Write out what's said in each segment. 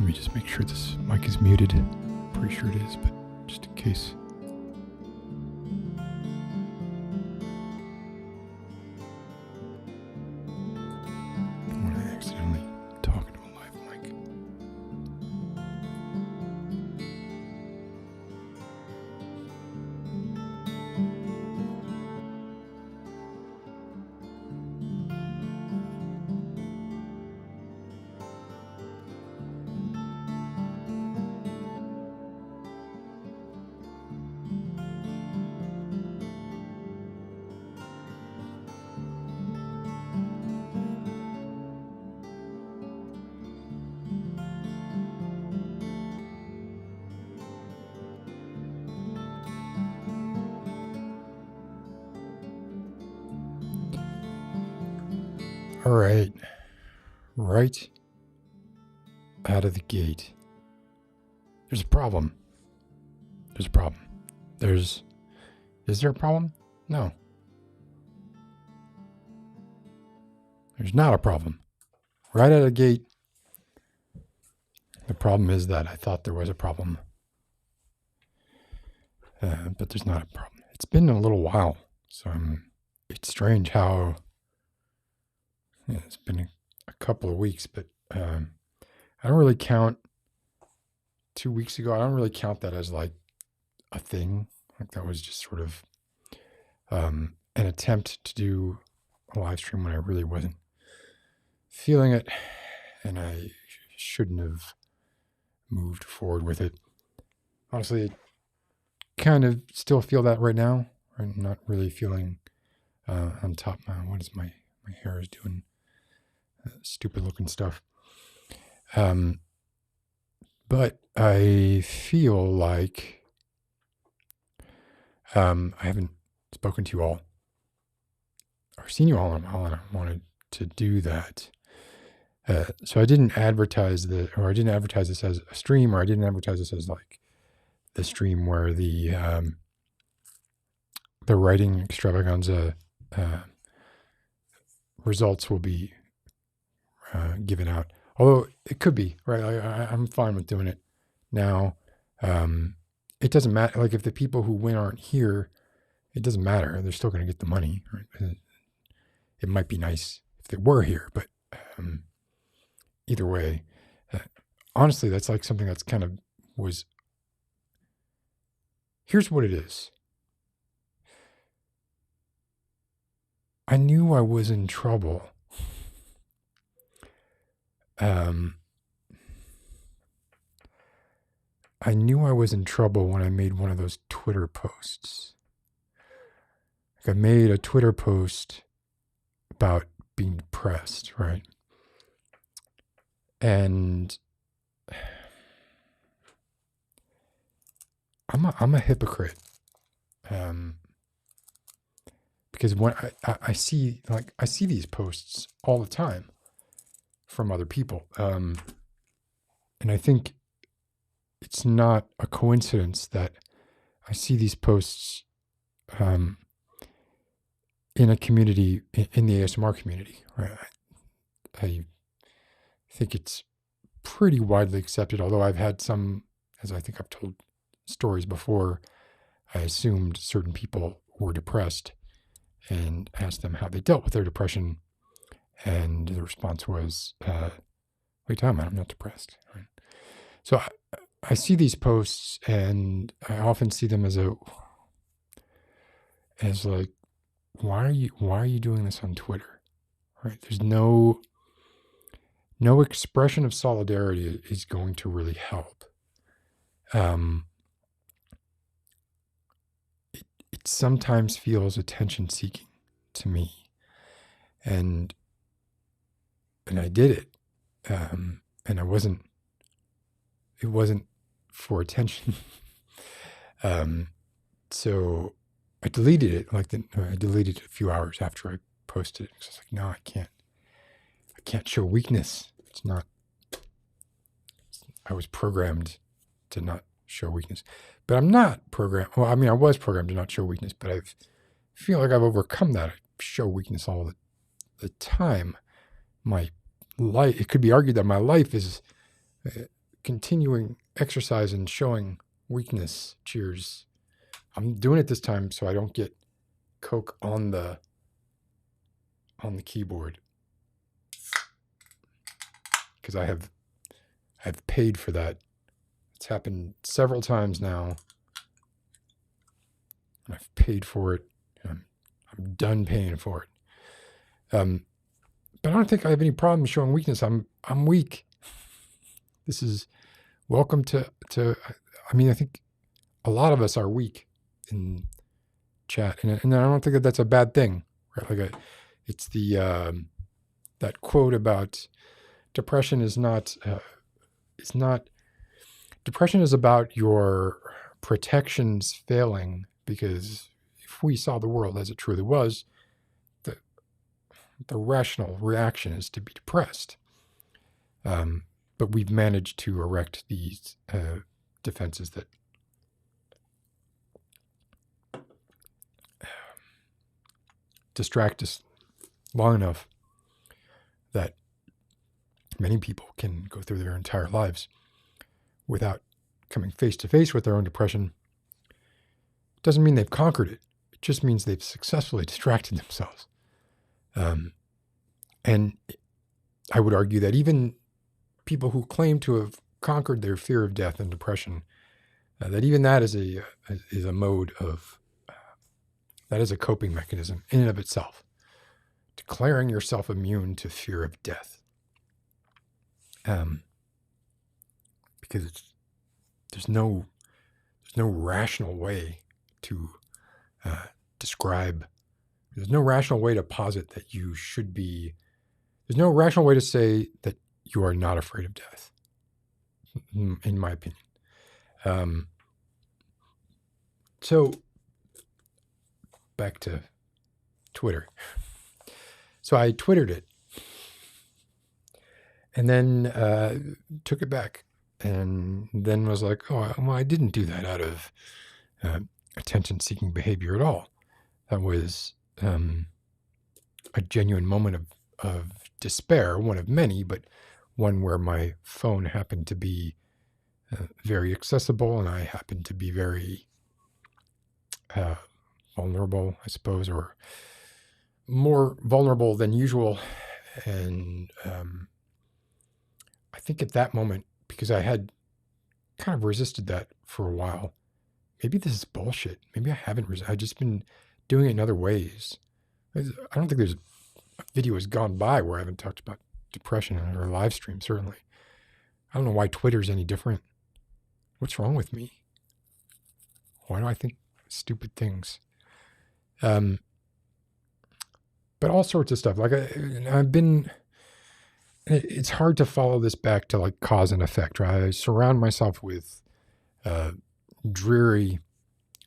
me just make sure this mic is muted. Pretty sure it is, but just in case. I don't want to accidentally talk into a live mic. All right, right out of the gate, there's a problem. There's a problem. Is there a problem? No. There's not a problem. Right out of the gate, the problem is that I thought there was a problem. But there's not a problem. It's been a little while, so it's strange how it's been a couple of weeks, but I don't really count 2 weeks ago. I don't really count that as like a thing. Like that was just sort of an attempt to do a live stream when I really wasn't feeling it, and I shouldn't have moved forward with it. Honestly, I kind of still feel that right now. I'm not really feeling on top. What is my hair is doing? Stupid looking stuff. But I feel like I haven't spoken to you all or seen you all in a while, and I wanted to do that. So I didn't advertise I didn't advertise this as a stream, or I didn't advertise this as like the stream where the Writing Extravaganza results will be given out. Although it could be, right? I'm fine with doing it now. It doesn't matter. Like if the people who win aren't here, it doesn't matter. They're still going to get the money, right? It might be nice if they were here, but either way, honestly, that's like something that's kind of was. Here's what it is. I knew I was in trouble. I knew I was in trouble when I made one of those Twitter posts. Like I made a Twitter post about being depressed, right? And I'm a hypocrite. Because when I see these posts all the time from other people. And I think it's not a coincidence that I see these posts in a community, in the ASMR community, right? I think it's pretty widely accepted, although I've had some, as I think I've told stories before, I assumed certain people were depressed and asked them how they dealt with their depression. And the response was, wait, I'm not depressed. Right? So I see these posts, and I often see them as like, why are you doing this on Twitter? Right? There's no expression of solidarity is going to really help. It sometimes feels attention seeking to me, and I did it, and it wasn't for attention. So I deleted it. I deleted it a few hours after I posted it. So I was like, no, I can't show weakness. It's not. I was programmed to not show weakness, but I'm not programmed. Well, I mean, I was programmed to not show weakness, but I feel like I've overcome that. I show weakness all the time. My life. It could be argued that my life is continuing exercise and showing weakness. Cheers. I'm doing it this time so I don't get Coke on the keyboard, because I've paid for that. It's happened several times now, and I've paid for it. I'm done paying for it. But I don't think I have any problem showing weakness. I'm weak. This is welcome to. I mean, I think a lot of us are weak in chat, and I don't think that that's a bad thing. Right? Like it's the that quote about depression is not. It's not. Depression is about your protections failing, because if we saw the world as it truly was, the rational reaction is to be depressed. But we've managed to erect these defenses that distract us long enough that many people can go through their entire lives without coming face to face with their own depression. It doesn't mean they've conquered it. It just means they've successfully distracted themselves. And I would argue that even people who claim to have conquered their fear of death and depression, that even that is a mode of, that is a coping mechanism in and of itself. Declaring yourself immune to fear of death. Because there's no rational way to describe. There's no rational way to posit that you should be. There's no rational way to say that you are not afraid of death, in my opinion. So back to Twitter. So I Twittered it, and then took it back, and then was like, oh, well, I didn't do that out of attention-seeking behavior at all. That was a genuine moment of despair, one of many, but one where my phone happened to be very accessible, and I happened to be very vulnerable, I suppose, or more vulnerable than usual. And I think at that moment, because I had kind of resisted that for a while, maybe this is bullshit. Maybe I haven't I've just been doing it in other ways. I don't think there's a video has gone by where I haven't talked about depression or a live stream, certainly. I don't know why Twitter's any different. What's wrong with me? Why do I think stupid things? But all sorts of stuff. Like I've been, it's hard to follow this back to like cause and effect, right? I surround myself with dreary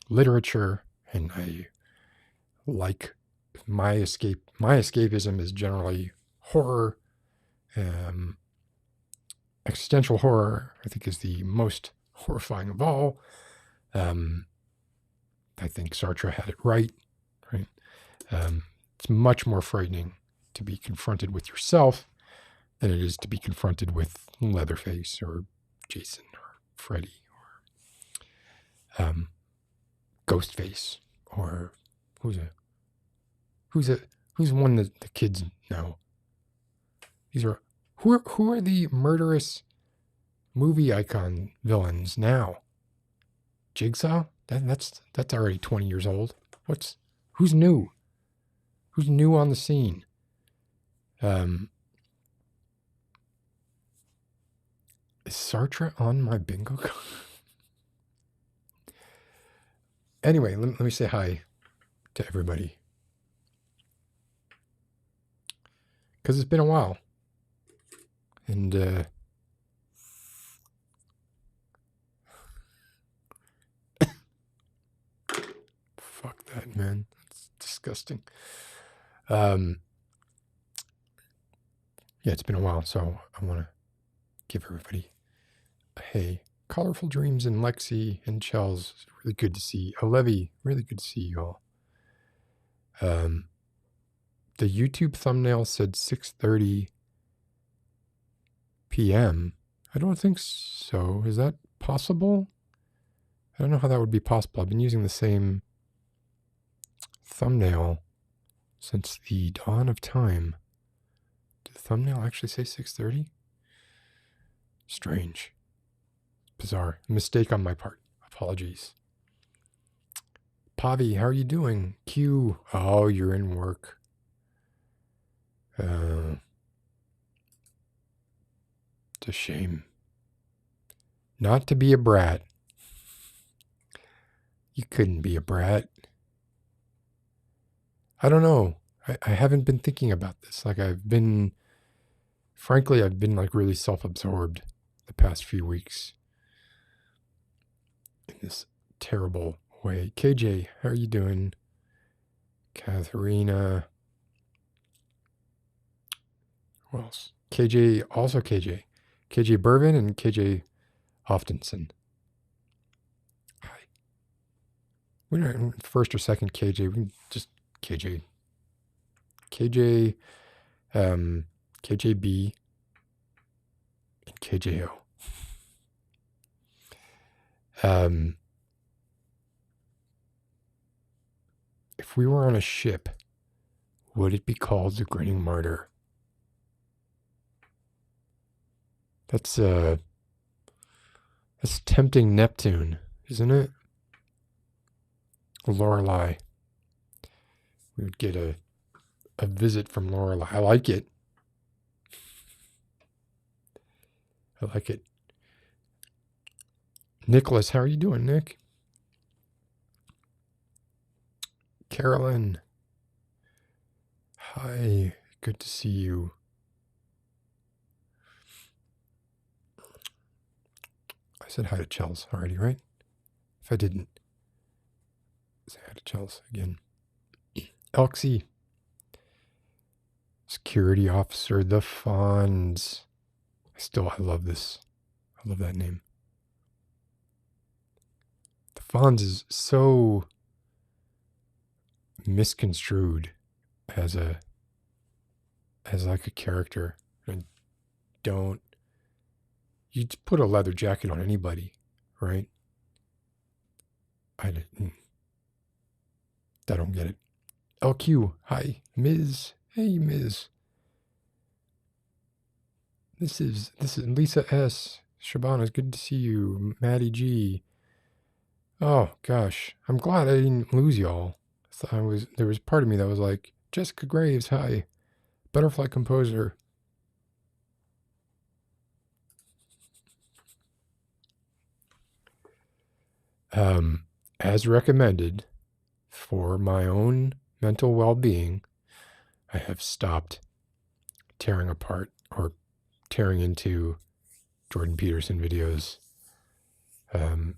literature, and I like my escapism is generally horror. Existential horror, I think, is the most horrifying of all. I think Sartre had it right? It's much more frightening to be confronted with yourself than it is to be confronted with Leatherface or Jason or Freddy or Ghostface, or who's one that the kids know. These are who are the murderous movie icon villains now? Jigsaw? That's already 20 years old. Who's new? Who's new on the scene? Is Sartre on my bingo card? Anyway, let me say hi to everybody, because it's been a while. And fuck that, man. That's disgusting. Yeah, it's been a while, so I want to give everybody a hey. Colorful Dreams and Lexi and Chels, really good to see. Levy, really good to see you all. The YouTube thumbnail said 6:30 p.m. I don't think so. Is that possible? I don't know how that would be possible. I've been using the same thumbnail since the dawn of time. Did the thumbnail actually say 6:30? Strange. Bizarre. Mistake on my part. Apologies. Pavi, how are you doing? Q. Oh, you're in work. It's a shame. Not to be a brat. You couldn't be a brat. I don't know. I haven't been thinking about this. Like frankly, I've been like really self-absorbed the past few weeks in this terrible way. KJ, how are you doing? Katharina. Who else? KJ, also KJ. KJ Bervin and KJ Hoftenson. Hi. We're not first or second KJ. We can just KJ. KJ, KJB, and KJO. If we were on a ship, would it be called the Grinning Martyr? That's tempting Neptune, isn't it? Lorelei. We would get a visit from Lorelei. I like it. I like it. Nicholas, how are you doing, Nick? Carolyn. Hi, good to see you. I said hi to Chels already, right? If I didn't, say hi to Chels again. Elxie. Security officer, the Fonz. I love this. I love that name. The Fonz is so misconstrued as like a character. And you put a leather jacket on anybody, right? I don't get it. LQ, hi. Ms. Hey, Ms. This is Lisa S. Shabana, it's good to see you. Maddie G. Oh gosh, I'm glad I didn't lose y'all. There was part of me that was like, Jessica Graves, hi. Butterfly Composer. As recommended, for my own mental well-being, I have stopped tearing apart or tearing into Jordan Peterson videos. It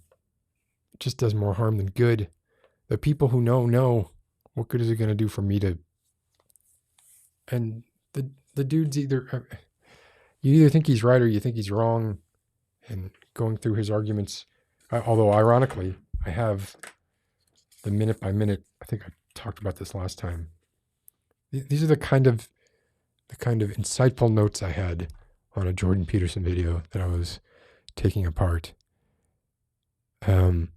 just does more harm than good. The people who know, what good is it going to do for me to... And the dude's you either think he's right or you think he's wrong, and going through his arguments, although ironically, I have the minute by minute, I think I talked about this last time. These are the kind of insightful notes I had on a Jordan Peterson video that I was taking apart. 4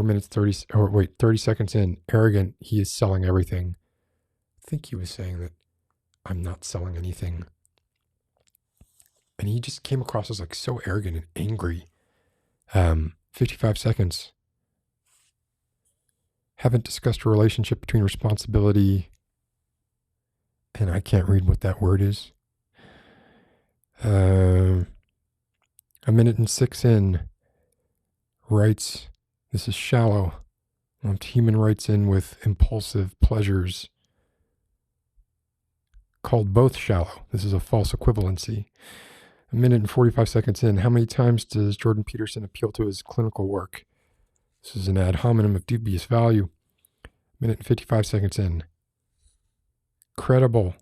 minutes 30 seconds in, arrogant, he is selling everything. I think he was saying that I'm not selling anything. And he just came across as like so arrogant and angry. 55 seconds. Haven't discussed a relationship between responsibility, and I can't read what that word is. 1 minute and 6 in, writes, this is shallow. Human writes in with impulsive pleasures, called both shallow. This is a false equivalency. 1 minute and 45 seconds in, how many times does Jordan Peterson appeal to his clinical work? This is an ad hominem of dubious value. 1 minute and 55 seconds in. Credible.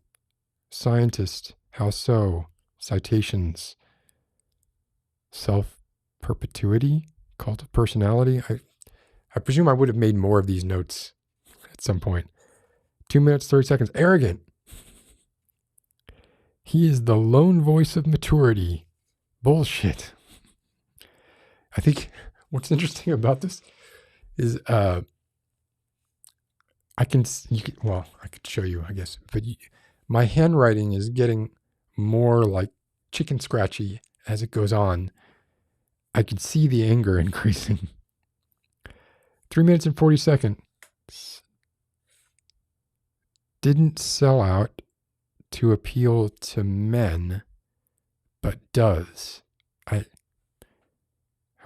Scientist. How so? Citations. Self-perpetuity. Cult of personality. I presume I would have made more of these notes at some point. 2 minutes, 30 seconds. Arrogant. He is the lone voice of maturity. Bullshit. I think what's interesting about this is I could show you, I guess, but my handwriting is getting more like chicken scratchy as it goes on. I could see the anger increasing. 3 minutes and 40 seconds. Didn't sell out to appeal to men, but does. I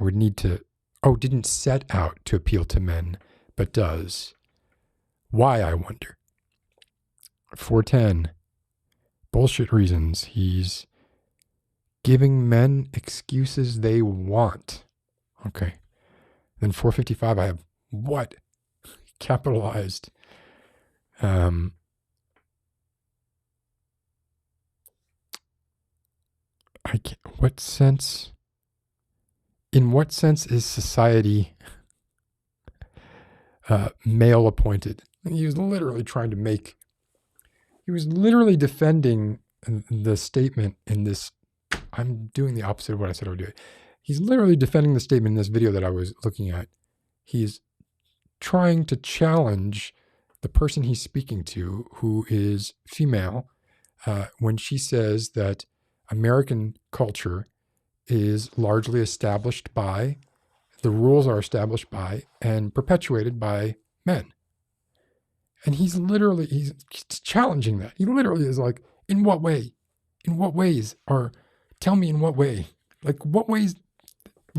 would need to, didn't set out to appeal to men, but does. Why, I wonder? 410. Bullshit reasons. He's giving men excuses they want. Okay. Then 455, I have what? Capitalized. What sense? In what sense is society male appointed? He was literally defending the statement in this. I'm doing the opposite of what I said I would do. He's literally defending the statement in this video that I was looking at. He's trying to challenge the person he's speaking to, who is female, when she says that American culture is largely established by, the rules are established by and perpetuated by men. And he's challenging that. He literally is like, in what way? In what ways? Or tell me in what way? Like, what ways?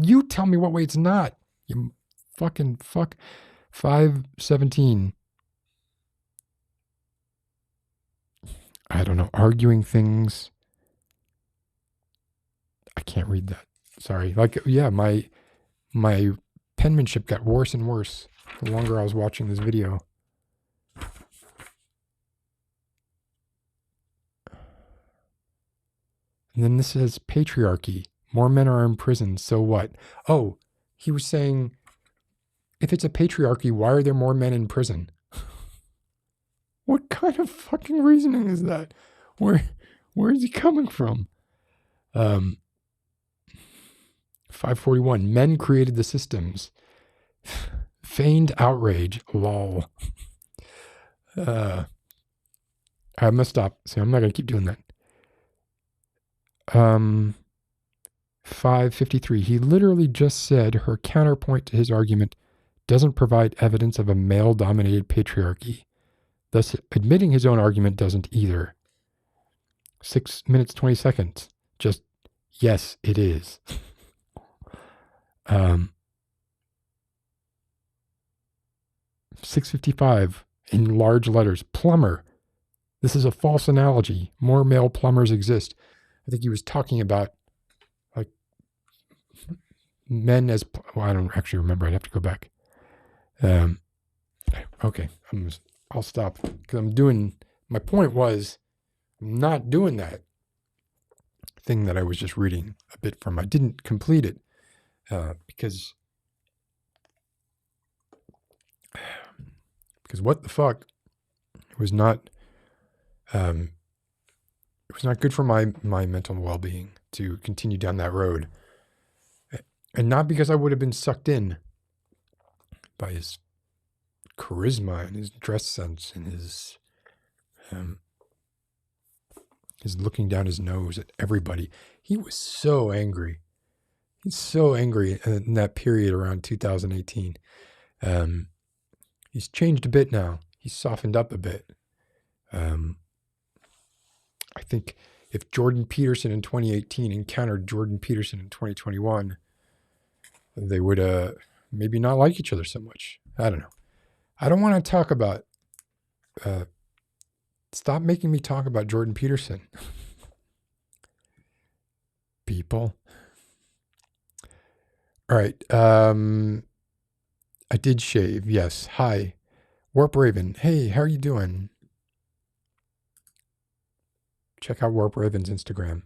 You tell me what way it's not. You fucking fuck. 517. I don't know. Arguing things. I can't read that. Sorry. Like, yeah, my penmanship got worse and worse the longer I was watching this video. And then this says patriarchy. More men are in prison, so what? Oh, he was saying, if it's a patriarchy, why are there more men in prison? What kind of fucking reasoning is that? Where is he coming from? 541. Men created the systems. Feigned outrage. Lol. I must stop. So I'm not going to keep doing that. 553. He literally just said her counterpoint to his argument doesn't provide evidence of a male-dominated patriarchy. Thus, admitting his own argument doesn't either. 6 minutes, 20 seconds. Just, yes, it is. 655, in large letters, plumber. This is a false analogy. More male plumbers exist. I think he was talking about, like, men as, I don't actually remember. I'd have to go back. Okay, I'll stop because my point was, I'm not doing that thing that I was just reading a bit from. I didn't complete it because what the fuck? It was not good for my mental well-being to continue down that road. And not because I would have been sucked in by his charisma and his dress sense and his looking down his nose at everybody. He was so angry. He's so angry in that period around 2018. He's changed a bit now. He's softened up a bit. I think if Jordan Peterson in 2018 encountered Jordan Peterson in 2021, they would maybe not like each other so much. I don't know. I don't want to talk about, stop making me talk about Jordan Peterson. People. All right. I did shave. Yes. Hi. Warp Raven. Hey, how are you doing? Check out Warp Raven's Instagram.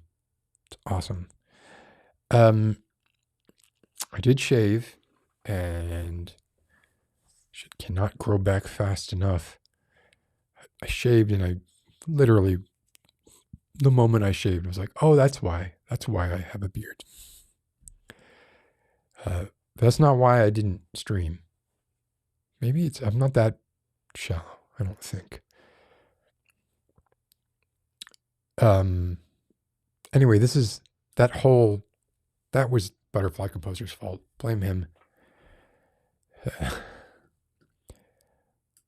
It's awesome. I did shave and shit cannot grow back fast enough. I shaved and I literally the moment I shaved, I was like, oh, that's why I have a beard. That's not why I didn't stream. Maybe I'm not that shallow, I don't think. Anyway, that was Butterfly Composer's fault. Blame him.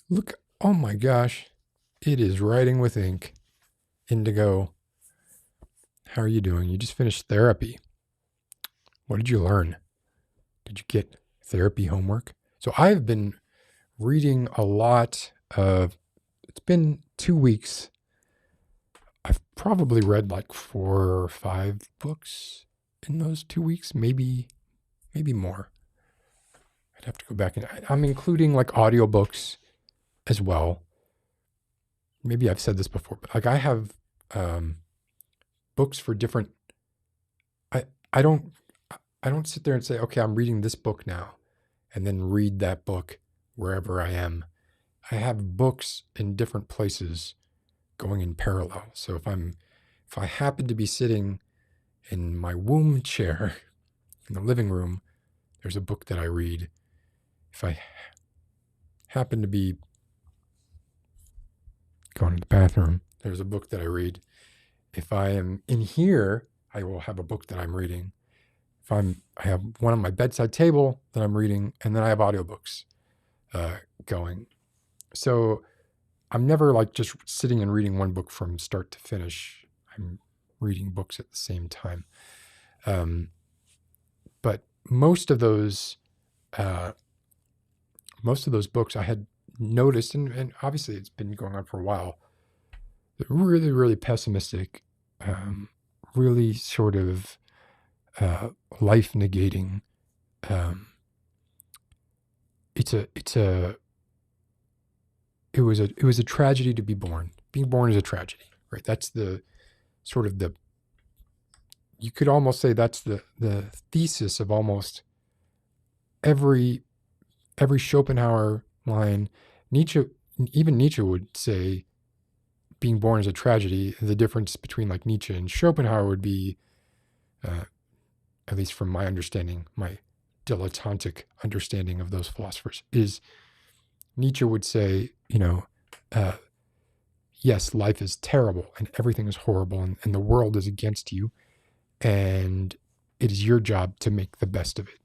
Look, oh my gosh. It is Writing with Ink. Indigo. How are you doing? You just finished therapy. What did you learn? Did you get therapy homework? So I've been reading a lot of, it's been 2 weeks. I've probably read like 4 or 5 books in those 2 weeks, maybe more. I'd have to go back and I'm including like audiobooks as well. Maybe I've said this before, but like I have books for different, I don't sit there and say, okay, I'm reading this book now and then read that book wherever I am. I have books in different places going in parallel. So if I happen to be sitting in my womb chair in the living room, there's a book that I read. If I happen to be going to the bathroom, there's a book that I read. If I am in here, I will have a book that I'm reading. If I have one on my bedside table that I'm reading, and then I have audiobooks going. So I'm never like just sitting and reading one book from start to finish. I'm reading books at the same time. But most of those books I had noticed, and obviously it's been going on for a while, they're really, really pessimistic, really sort of life negating. It was a tragedy to be born. Being born is a tragedy, right? That's the sort of you could almost say that's the thesis of almost every Schopenhauer line. Even Nietzsche would say being born is a tragedy. The difference between like Nietzsche and Schopenhauer would be, at least from my understanding, my dilettantic understanding of those philosophers, is Nietzsche would say, yes, life is terrible and everything is horrible and the world is against you, and it is your job to make the best of it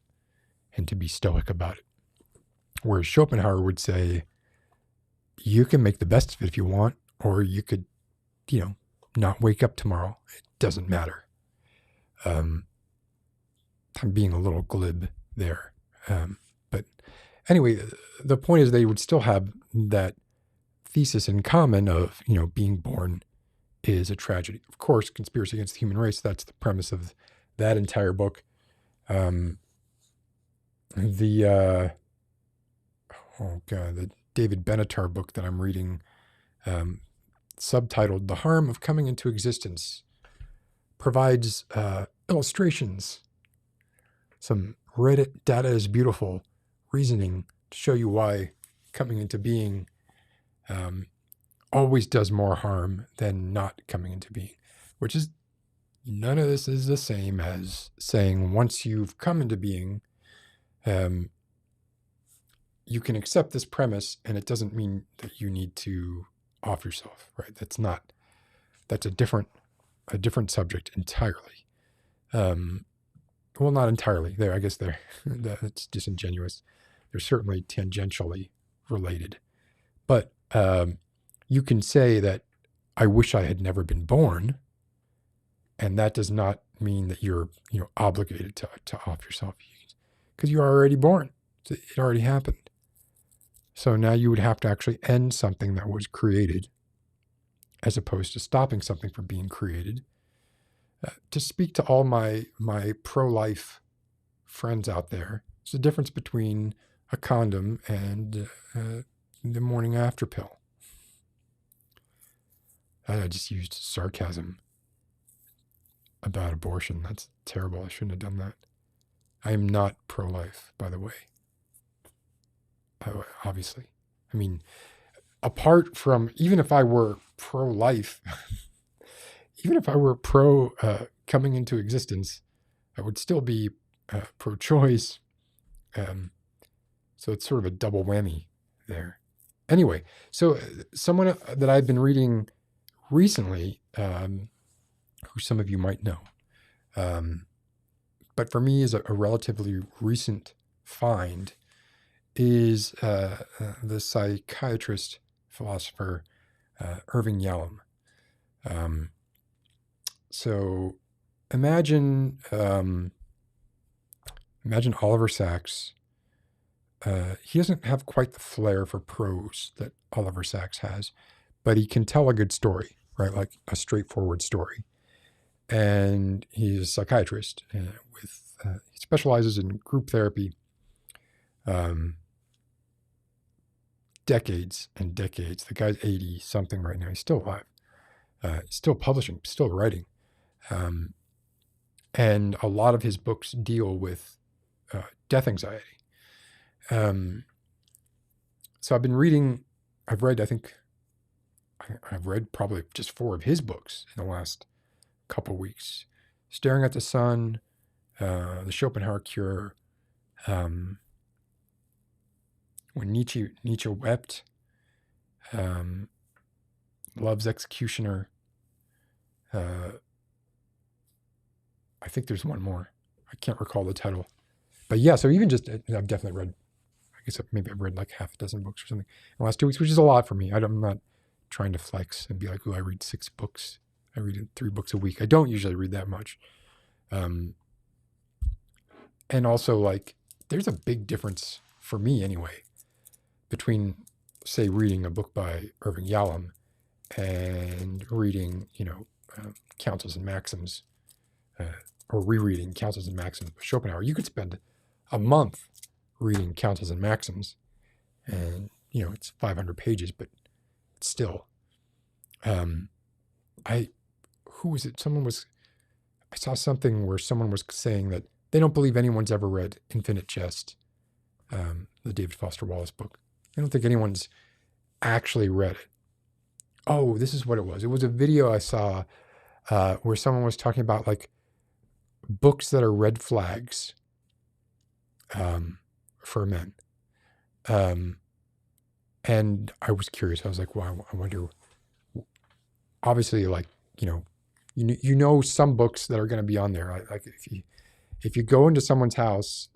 and to be stoic about it. Whereas Schopenhauer would say, you can make the best of it if you want, or you could, not wake up tomorrow. It doesn't matter. I'm being a little glib there. But anyway, the point is they would still have that thesis in common of, being born is a tragedy. Of course, Conspiracy Against the Human Race, that's the premise of that entire book. The David Benatar book that I'm reading, subtitled The Harm of Coming into Existence, provides illustrations, some Reddit data is beautiful reasoning to show you why coming into being always does more harm than not coming into being, which is, none of this is the same as saying once you've come into being, you can accept this premise and it doesn't mean that you need to off yourself, right? That's a different subject entirely. Well, not entirely. I guess that's disingenuous. They're certainly tangentially related. But you can say that I wish I had never been born, and that does not mean that you're obligated to off yourself, because you are already born. It already happened. So now you would have to actually end something that was created, as opposed to stopping something from being created. To speak to all my pro-life friends out there, it's the difference between a condom and the morning after pill. I just used sarcasm about abortion. That's terrible. I shouldn't have done that. I am not pro-life, by the way. Obviously. I mean, apart from, even if I were pro-life, even if I were pro coming into existence, I would still be pro-choice. So it's sort of a double whammy there. Anyway, so someone that I've been reading recently, who some of you might know, but for me is a relatively recent find, is the psychiatrist, philosopher, Irving Yalom. So imagine Oliver Sacks. He doesn't have quite the flair for prose that Oliver Sacks has, but he can tell a good story, right? Like a straightforward story. And he's a psychiatrist he specializes in group therapy. Decades and decades. The guy's 80 something right now. He's still alive. Still publishing, still writing. And a lot of his books deal with death anxiety. So I've been reading, I've read probably just 4 of his books in the last couple weeks. Staring at the Sun, The Schopenhauer Cure, When Nietzsche Wept, Love's Executioner. I think there's one more. I can't recall the title. But yeah, so even just, I've definitely read, I guess maybe I've read like half a dozen books or something in the last 2 weeks, which is a lot for me. I'm not trying to flex and be like, oh, I read 6 books. I read 3 books a week. I don't usually read that much. And also, like, there's a big difference for me anyway between, say, reading a book by Irving Yalom and reading, Counsels and Maxims, or rereading Counsels and Maxims by Schopenhauer. You could spend a month reading Counsels and Maxims, and it's 500 pages, but still. Who was it? I saw something where someone was saying that they don't believe anyone's ever read Infinite Jest, the David Foster Wallace book. I don't think anyone's actually read it. Oh, this is what it was. It was a video I saw where someone was talking about like books that are red flags for men. And I was curious. I was like, well, I wonder, obviously, like, some books that are going to be on there. Like if you go into someone's house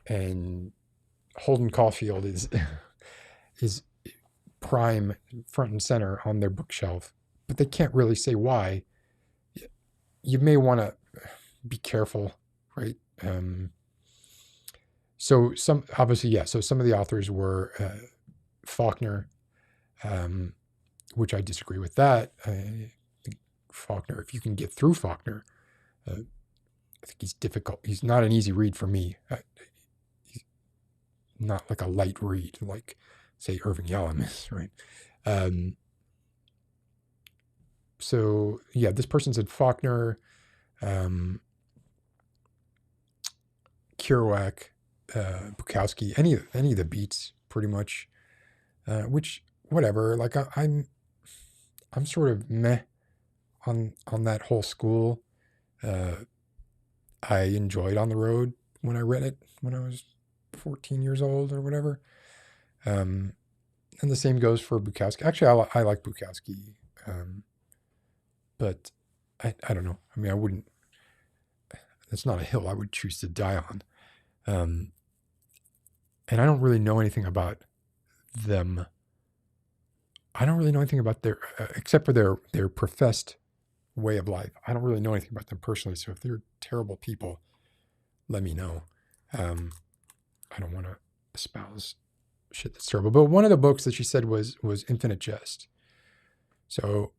and Holden Caulfield is prime front and center on their bookshelf, but they can't really say why, you may want to be careful, right? So some of the authors were Faulkner, which I disagree with that. I think Faulkner, if you can get through Faulkner, I think he's difficult. He's not an easy read for me. He's not like a light read, like, say, Irving Yalom is, right? So, yeah, this person said Faulkner, Kerouac, Bukowski, any of the beats, pretty much. Which, whatever. Like, I'm sort of meh on that whole school. I enjoyed On the Road when I read it when I was 14 years old or whatever. And the same goes for Bukowski. Actually, I like Bukowski, but I don't know. I mean, I wouldn't. It's not a hill I would choose to die on. And I don't really know anything about them. I don't really know anything about their, except for their professed way of life. I don't really know anything about them personally. So if they're terrible people, let me know. I don't want to espouse shit that's terrible. But one of the books that she said was Infinite Jest. So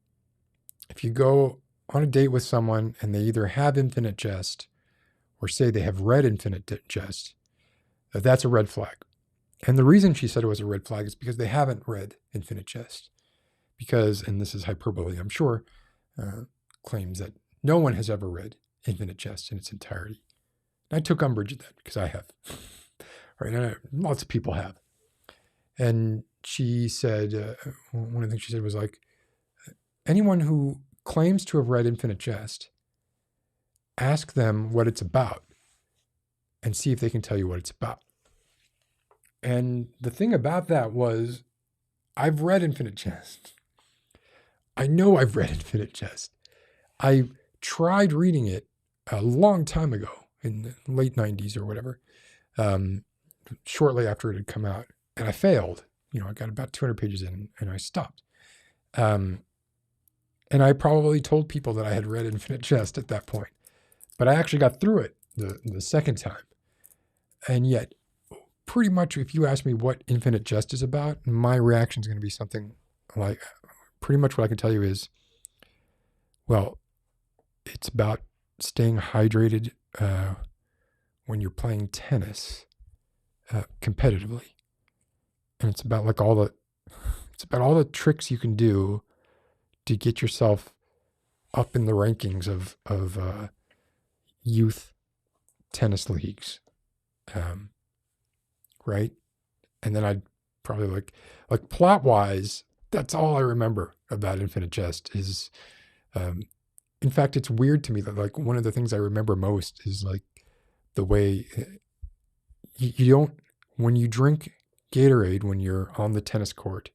if you go on a date with someone and they either have Infinite Jest or say they have read Infinite Jest, that's a red flag. And the reason she said it was a red flag is because they haven't read Infinite Jest. Because, and this is hyperbole, I'm sure, claims that no one has ever read Infinite Jest in its entirety. And I took umbrage at that because I have. Right? And lots of people have. And she said, one of the things she said was like, anyone who claims to have read Infinite Jest, ask them what it's about and see if they can tell you what it's about. And the thing about that was, I've read Infinite Jest. I know I've read Infinite Jest. I tried reading it a long time ago in the late 90s or whatever, shortly after it had come out. And I failed. I got about 200 pages in and I stopped. And I probably told people that I had read Infinite Jest at that point. But I actually got through it the second time. And yet, pretty much if you ask me what Infinite Jest is about, my reaction is going to be something like, pretty much what I can tell you is, well, it's about staying hydrated when you're playing tennis competitively. And it's about like all the tricks you can do to get yourself up in the rankings of youth tennis leagues. Right? And then I'd probably like plot wise, that's all I remember about Infinite Jest is, in fact, it's weird to me that like one of the things I remember most is like the way you don't, when you drink Gatorade, when you're on the tennis court,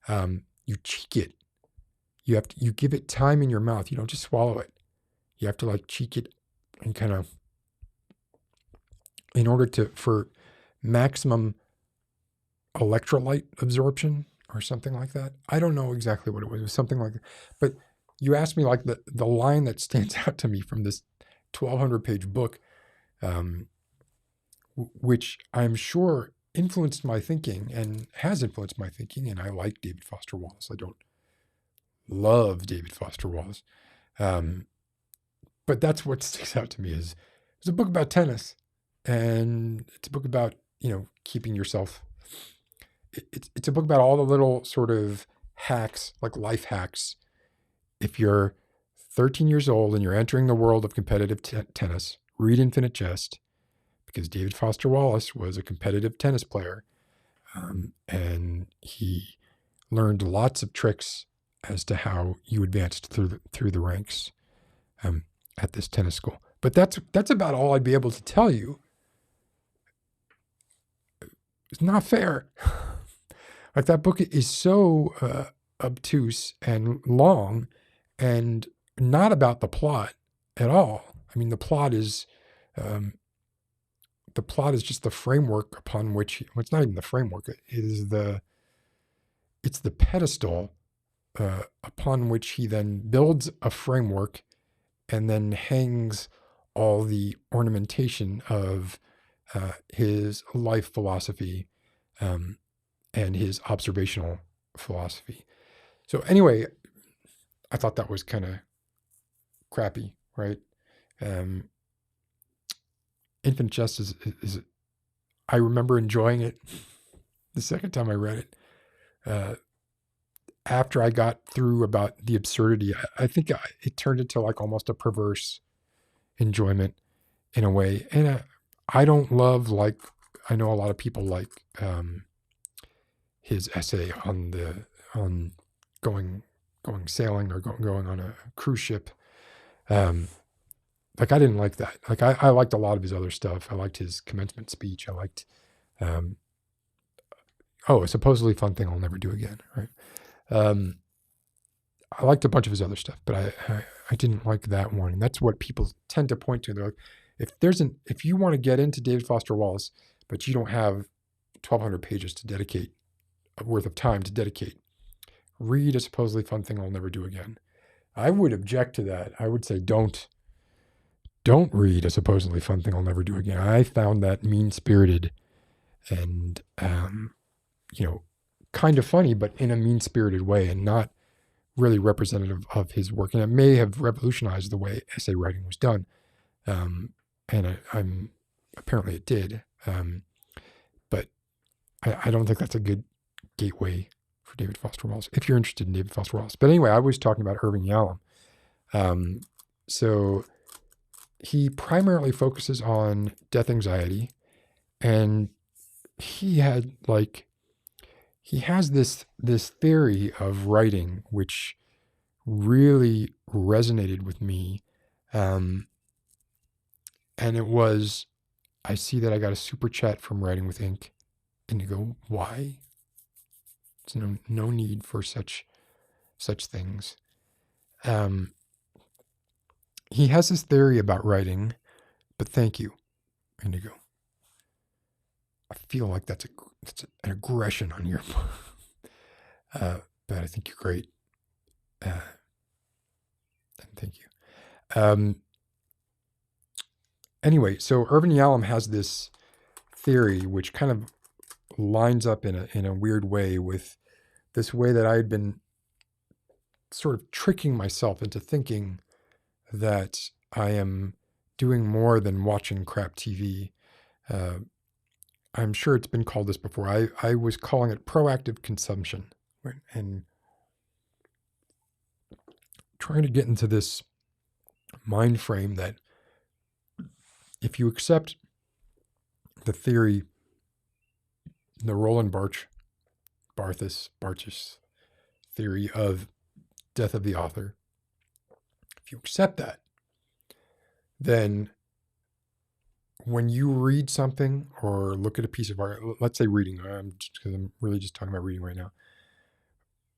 you cheek it. You give it time in your mouth. You don't just swallow it. You have to like cheek it and kind of, in order for maximum electrolyte absorption or something like that. I don't know exactly what it was. It was something like that. But you asked me like the line that stands out to me from this 1,200 page book, which I'm sure influenced my thinking and has influenced my thinking. And I like David Foster Wallace. I don't love David Foster Wallace. But that's what sticks out to me is it's a book about tennis. And it's a book about, keeping yourself. It's a book about all the little sort of hacks, like life hacks. If you're 13 years old and you're entering the world of competitive tennis, read Infinite Jest, because David Foster Wallace was a competitive tennis player. And he learned lots of tricks as to how you advanced through the ranks at this tennis school. But that's about all I'd be able to tell you. It's not fair. Like that book is so obtuse and long and not about the plot at all. I mean, the plot is just the framework upon which, well, it's not even the framework. It's the pedestal upon which he then builds a framework and then hangs all the ornamentation of his life philosophy and his observational philosophy. So anyway, I thought that was kind of crappy, right? Infinite Jest is I remember enjoying it the second time I read it. After I got through about the absurdity, I think it turned into like almost a perverse enjoyment in a way. And I don't love, like, I know a lot of people like his essay on going sailing or going on a cruise ship. Like I didn't like that. Like I liked a lot of his other stuff. I liked his commencement speech. I liked, a supposedly fun thing I'll never do again. Right. I liked a bunch of his other stuff, but I didn't like that one. And that's what people tend to point to. They're like, if you want to get into David Foster Wallace, but you don't have 1,200 pages to dedicate, worth of time to dedicate, read A Supposedly Fun Thing I'll Never Do Again. I would object to that. I would say don't read A Supposedly Fun Thing I'll Never Do Again. I found that mean-spirited and, kind of funny, but in a mean-spirited way and not really representative of his work. And it may have revolutionized the way essay writing was done. And I'm apparently it did. But I don't think that's a good gateway for David Foster Wallace, if you're interested in David Foster Wallace. But anyway, I was talking about Irving Yalom. So he primarily focuses on death anxiety, and he has this theory of writing, which really resonated with me. And it was, I see that I got a super chat from Writing with Ink, and you go, why? There's no need for such things. He has this theory about writing, but thank you, Indigo. I feel like that's an aggression on your part. But I think you're great. And thank you. Anyway, so Irvin Yalom has this theory which kind of lines up in a weird way with this way that I had been sort of tricking myself into thinking that I am doing more than watching crap TV. I'm sure it's been called this before. I was calling it proactive consumption, right? And trying to get into this mind frame that if you accept the theory, the Roland Barthes theory of death of the author, if you accept that, then when you read something or look at a piece of art, let's say reading, because I'm really just talking about reading right now,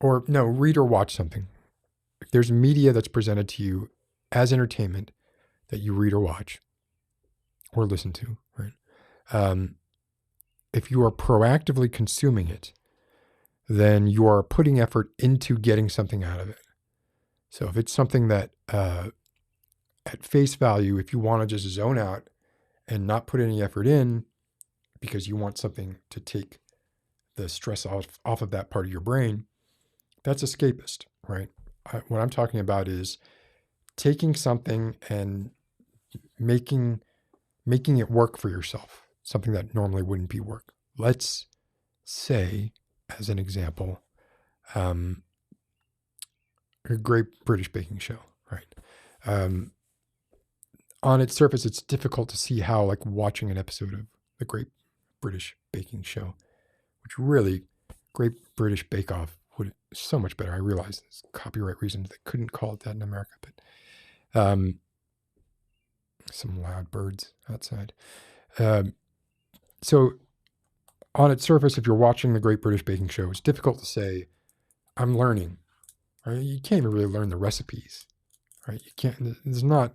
or no, read or watch something. If there's media that's presented to you as entertainment that you read or watch or listen to, right? If you are proactively consuming it, then you are putting effort into getting something out of it. So if it's something that at face value, if you want to just zone out and not put any effort in because you want something to take the stress off of that part of your brain, that's escapist, right? What I'm talking about is taking something and making it work for yourself, something that normally wouldn't be work. Let's say, as an example, a Great British Baking Show, right? On its surface, it's difficult to see how, like, watching an episode of the Great British Baking Show, which really, Great British Bake Off would so much better. I realize there's copyright reasons they couldn't call it that in America, but some loud birds outside. So on its surface, if you're watching the Great British Baking Show, it's difficult to say, I'm learning. Right? You can't even really learn the recipes, right? You can't. There's not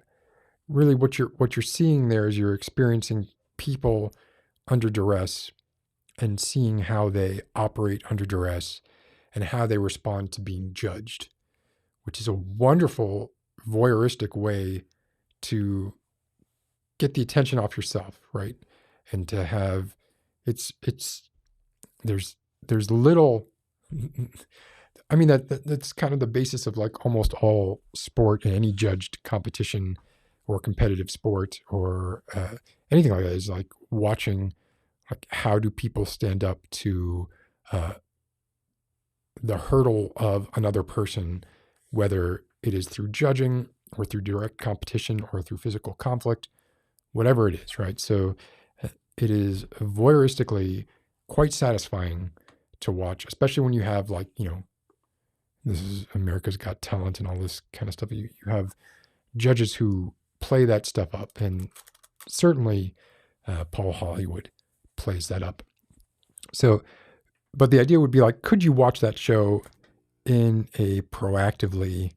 really what you're seeing there is you're experiencing people under duress and seeing how they operate under duress and how they respond to being judged, which is a wonderful voyeuristic way to get the attention off yourself, right? And to have there's little. I mean, that's kind of the basis of like almost all sport and any judged competition or competitive sport or anything like that is like watching, like, how do people stand up to the hurdle of another person, whether it is through judging or through direct competition or through physical conflict, whatever it is, right? So it is voyeuristically quite satisfying to watch, especially when you have, like, this is America's Got Talent and all this kind of stuff. You have judges who play that stuff up, and certainly Paul Hollywood plays that up. So, but the idea would be like, could you watch that show in a proactively,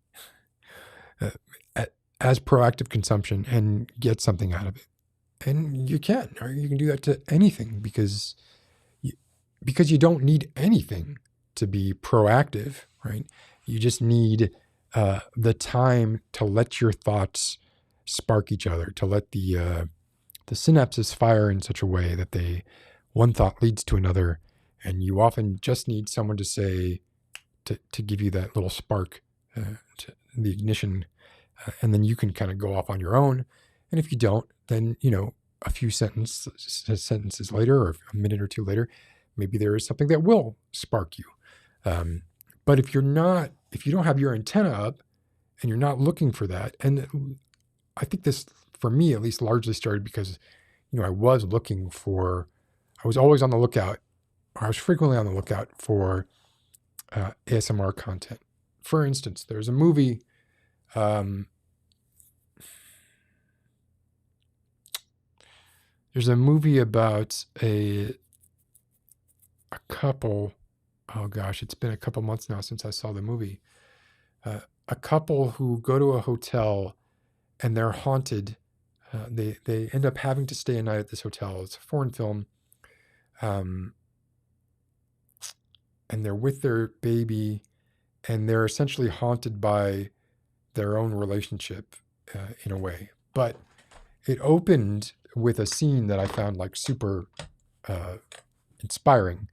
as proactive consumption and get something out of it? And you can, or you can do that to anything because you don't need anything to be proactive, right? You just need the time to let your thoughts spark each other, to let the synapses fire in such a way that one thought leads to another, and you often just need someone to say, to give you that little spark, to the ignition, and then you can kind of go off on your own. And if you don't, then a few sentences later, or a minute or two later, maybe there is something that will spark you. But if you don't have your antenna up and you're not looking for that, and I think this, for me at least, largely started because, I was always on the lookout, or I was frequently on the lookout for ASMR content for instance, there's a movie. There's a movie about a couple. Oh gosh, it's been a couple months now since I saw the movie. A couple who go to a hotel and they're haunted. They end up having to stay a night at this hotel. It's a foreign film. And they're with their baby, and they're essentially haunted by their own relationship in a way. But it opened with a scene that I found like super inspiring,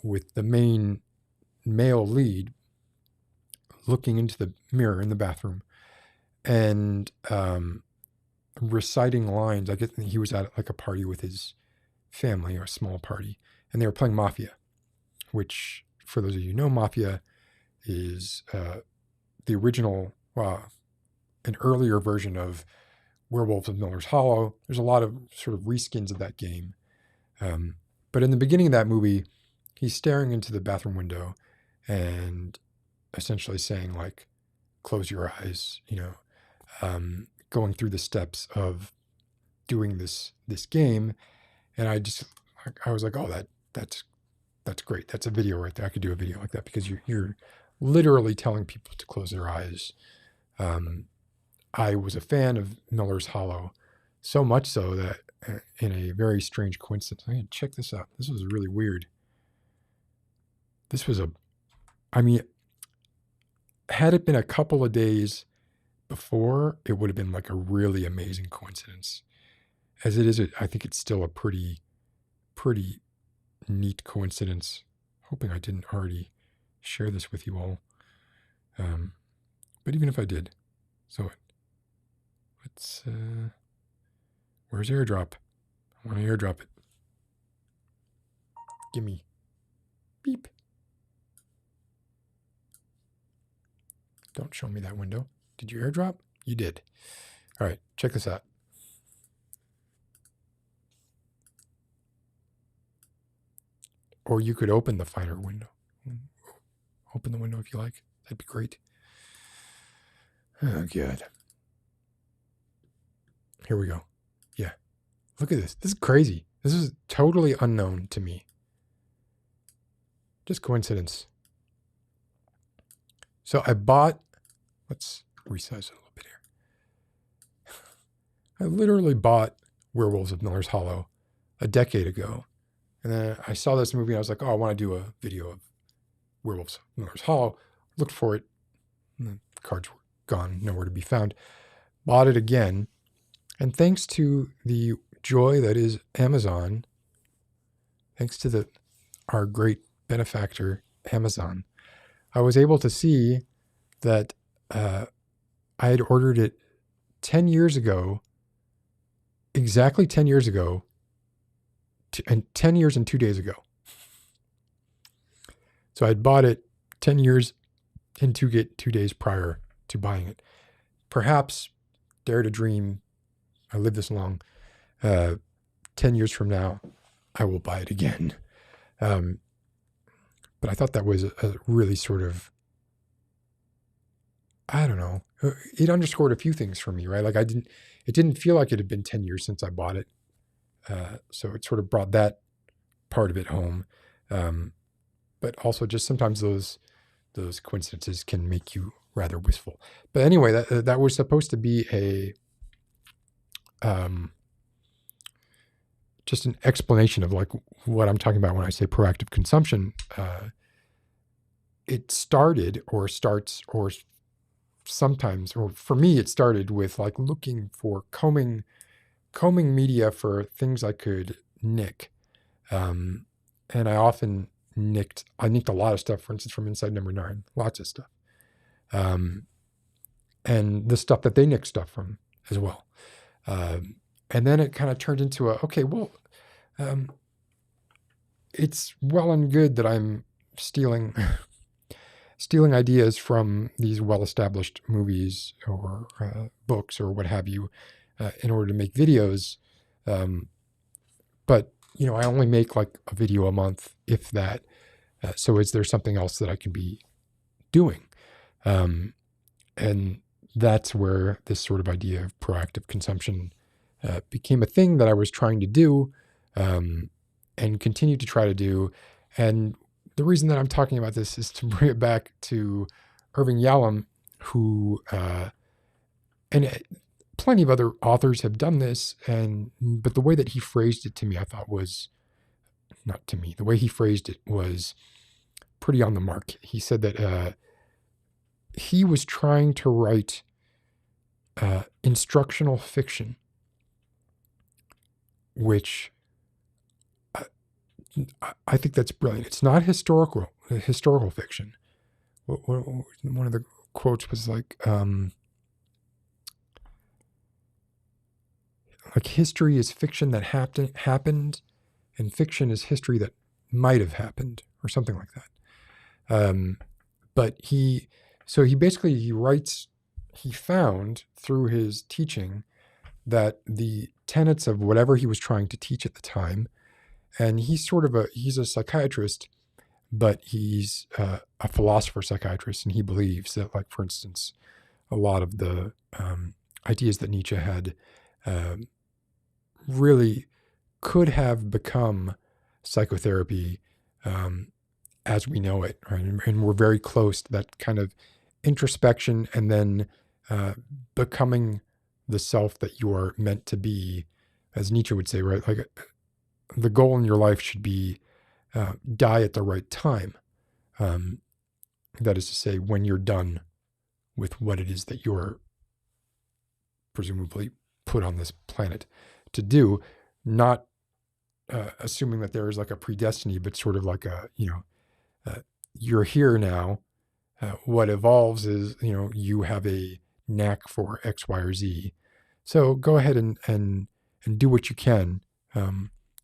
with the main male lead looking into the mirror in the bathroom and reciting lines. I guess he was at like a party with his family, or a small party, and they were playing Mafia, which, for those of you who know, Mafia is the original, an earlier version of Werewolves of Miller's Hollow. There's a lot of sort of reskins of that game. But in the beginning of that movie, he's staring into the bathroom window and essentially saying, like, close your eyes, going through the steps of doing this game. And I was like, oh, that's great. That's a video right there. I could do a video like that, because you're literally telling people to close their eyes. I was a fan of Miller's Hollow, so much so that in a very strange coincidence, check this out. This was really weird. This was had it been a couple of days before, it would have been like a really amazing coincidence. As it is, I think it's still a pretty neat coincidence. Hoping I didn't already share this with you all. But even if I did, so let's, where's airdrop? I want to airdrop it. Gimme. Beep. Don't show me that window. Did you airdrop? You did. All right, check this out. Or you could open the Finder window. Open the window if you like. That'd be great. Oh, good. Here we go. Yeah. Look at this. This is crazy. This is totally unknown to me. Just coincidence. So I bought, let's resize it a little bit here. I literally bought Werewolves of Miller's Hollow a decade ago. And then I saw this movie and I was like, oh, I want to do a video of Werewolves of Miller's Hollow. Looked for it. And the cards were gone, nowhere to be found. Bought it again. And thanks to the joy that is Amazon, thanks to our great benefactor, Amazon, I was able to see that I had ordered it 10 years ago, exactly 10 years ago, and 10 years and 2 days ago. So I'd bought it 10 years and 2 days prior to buying it. Perhaps, dare to dream, I live this long, 10 years from now, I will buy it again. But I thought that was a really sort of, I don't know, it underscored a few things for me, right? Like it didn't feel like it had been 10 years since I bought it. So it sort of brought that part of it home. But also just sometimes those coincidences can make you rather wistful. But anyway, that was supposed to be just an explanation of like what I'm talking about when I say proactive consumption. It started or starts or sometimes, or for me, it started with like looking for combing media for things I could nick. And I often nicked a lot of stuff, for instance, from Inside Number 9, lots of stuff. And the stuff that they nick stuff from as well. And then it kind of turned into it's well and good that I'm stealing ideas from these well-established movies or books or what have you in order to make videos. But, I only make like a video a month, if that. So is there something else that I can be doing? And that's where this sort of idea of proactive consumption became a thing that I was trying to do, and continue to try to do. And the reason that I'm talking about this is to bring it back to Irving Yalom, who, and plenty of other authors have done this, but the way that he phrased it to me, I thought was, not to me, the way he phrased it was pretty on the mark. He said that he was trying to write instructional fiction, which I think that's brilliant. It's not historical fiction. One of the quotes was like history is fiction that happened, and fiction is history that might have happened, or something like that. But he writes, he found through his teaching that the tenets of whatever he was trying to teach at the time, and he's a psychiatrist, but he's a philosopher psychiatrist, and he believes that, like, for instance, a lot of the ideas that Nietzsche had really could have become psychotherapy as we know it, right? And we're very close to that kind of introspection, and then becoming the self that you are meant to be, as Nietzsche would say, right? Like, the goal in your life should be die at the right time. That is to say, when you're done with what it is that you're presumably put on this planet to do, not assuming that there is like a predestiny, but sort of like you're here now. What evolves is, you have a knack for X, Y, or Z. So go ahead and do what you can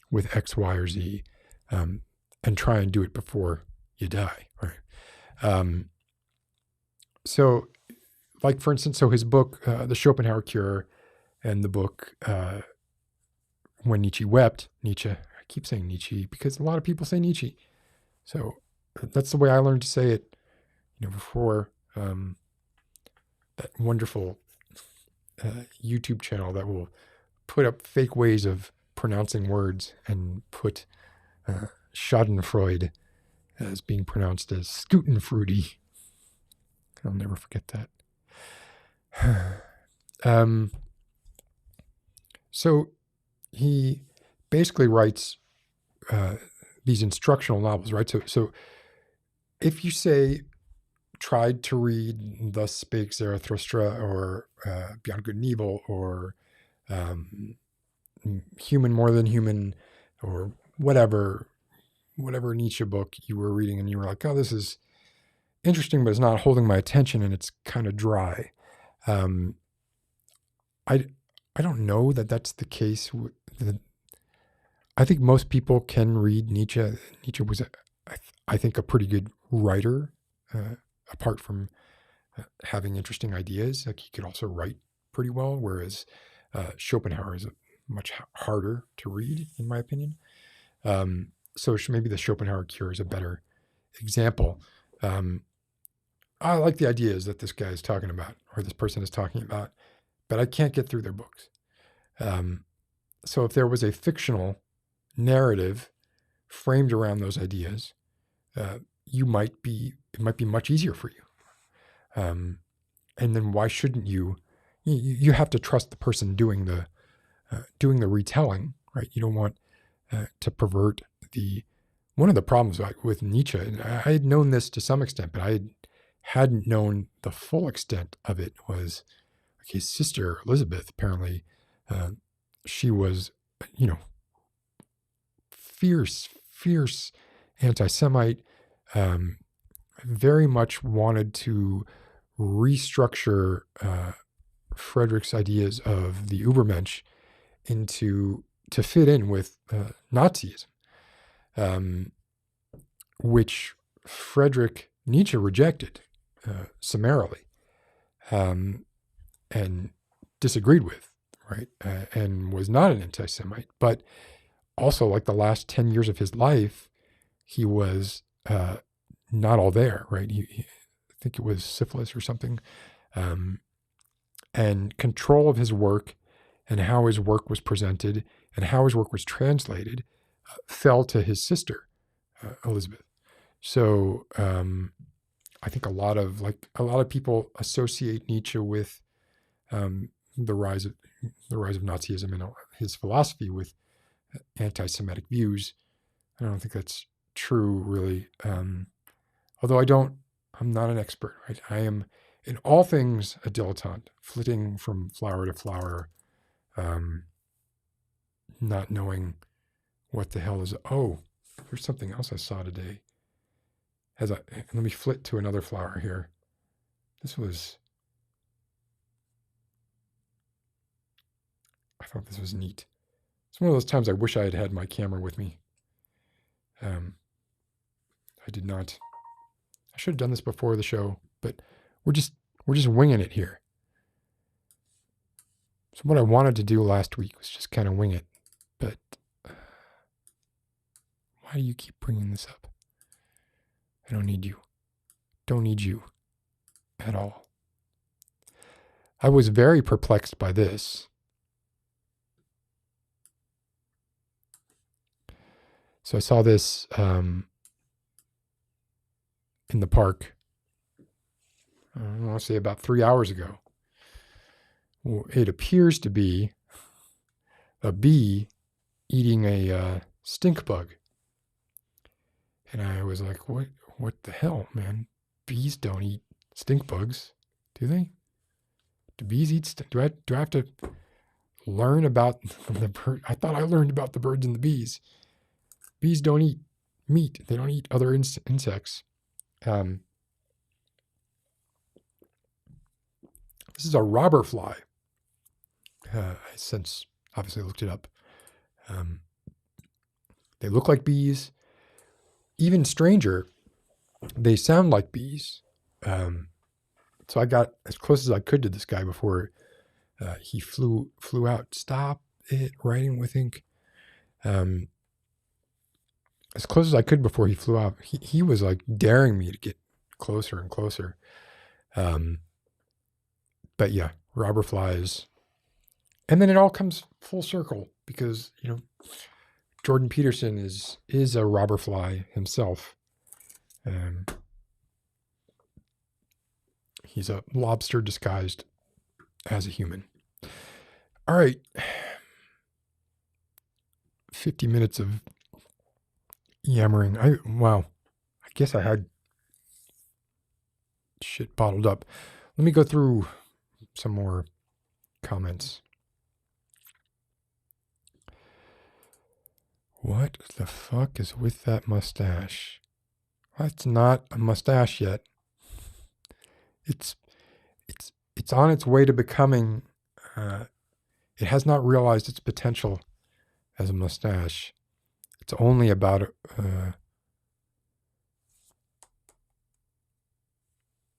with X, Y, or Z, and try and do it before you die. Right. So, like, for instance, his book, The Schopenhauer Cure, and the book, When Nietzsche Wept, I keep saying Nietzsche because a lot of people say Nietzsche. So that's the way I learned to say it, before that wonderful YouTube channel that will put up fake ways of pronouncing words and put Schadenfreude as being pronounced as Schutenfreude. I'll never forget that. So he basically writes these instructional novels, right? So if you tried to read Thus Spake Zarathustra, or Beyond Good and Evil, or Human More Than Human, or whatever Nietzsche book you were reading, and you were like, oh, this is interesting, but it's not holding my attention, and it's kind of dry. I don't know that that's the case. I think most people can read Nietzsche. Nietzsche was, I think, a pretty good writer, apart from having interesting ideas. Like, he could also write pretty well, whereas Schopenhauer is much harder to read, in my opinion. So maybe The Schopenhauer Cure is a better example. I like the ideas that this guy is talking about, or this person is talking about, but I can't get through their books. So if there was a fictional narrative framed around those ideas, it might be much easier for you. And then why shouldn't you? You have to trust the person doing the retelling, right? You don't want to pervert one of the problems with Nietzsche. And I had known this to some extent, but I hadn't known the full extent of it. Was like his sister Elizabeth. Apparently, she was, fierce anti-Semite. Very much wanted to restructure Friedrich's ideas of the Übermensch to fit in with Nazism, which Friedrich Nietzsche rejected summarily, and disagreed with, right? And was not an anti-Semite, but also, like, the last 10 years of his life, he was not all there, right? think it was syphilis or something, and control of his work and how his work was presented and how his work was translated fell to his sister, Elizabeth. So I think a lot of people associate Nietzsche with the rise of Nazism and his philosophy with anti-Semitic views. I don't think that's true, really. Although I'm not an expert, right? I am in all things a dilettante, flitting from flower to flower, not knowing what the hell is. Oh, there's something else I saw today. Let me flit to another flower here. I thought this was neat. It's one of those times I wish I had had my camera with me. I did not. I should have done this before the show, but we're just winging it here. So what I wanted to do last week was just kind of wing it, but why do you keep bringing this up? I don't need you. Don't need you at all. I was very perplexed by this. So I saw this in the park, I want to say about 3 hours ago. It appears to be a bee eating a stink bug. And I was like, what the hell, man? Bees don't eat stink bugs, do they? Do bees eat do I have to learn about the bird? I thought I learned about the birds and the bees. Bees don't eat meat. They don't eat other insects. This is a robber fly. I since obviously looked it up. They look like bees. Even stranger, they sound like bees. So I got as close as I could to this guy before he flew out. Stop it, writing with ink. As close as I could before he flew out. He was like daring me to get closer and closer. But yeah, robber flies. And then it all comes full circle because, Jordan Peterson is a robber fly himself. He's a lobster disguised as a human. All right. 50 minutes of yammering. I guess I had shit bottled up. Let me go through some more comments. What the fuck is with that mustache? That's not a mustache yet. It's on its way to becoming. It has not realized its potential as a mustache. It's only about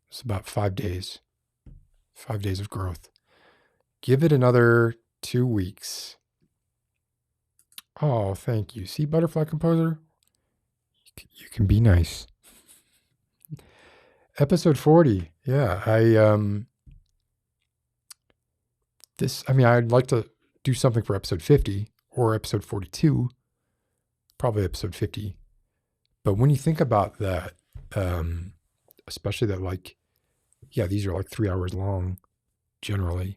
it's about 5 days. 5 days of growth. Give it another 2 weeks. Oh, thank you. See, Butterfly Composer? You can be nice. Episode 40. Yeah, I'd like to do something for episode 50 or episode 42. Probably episode 50. But when you think about that, especially that these are 3 hours long generally,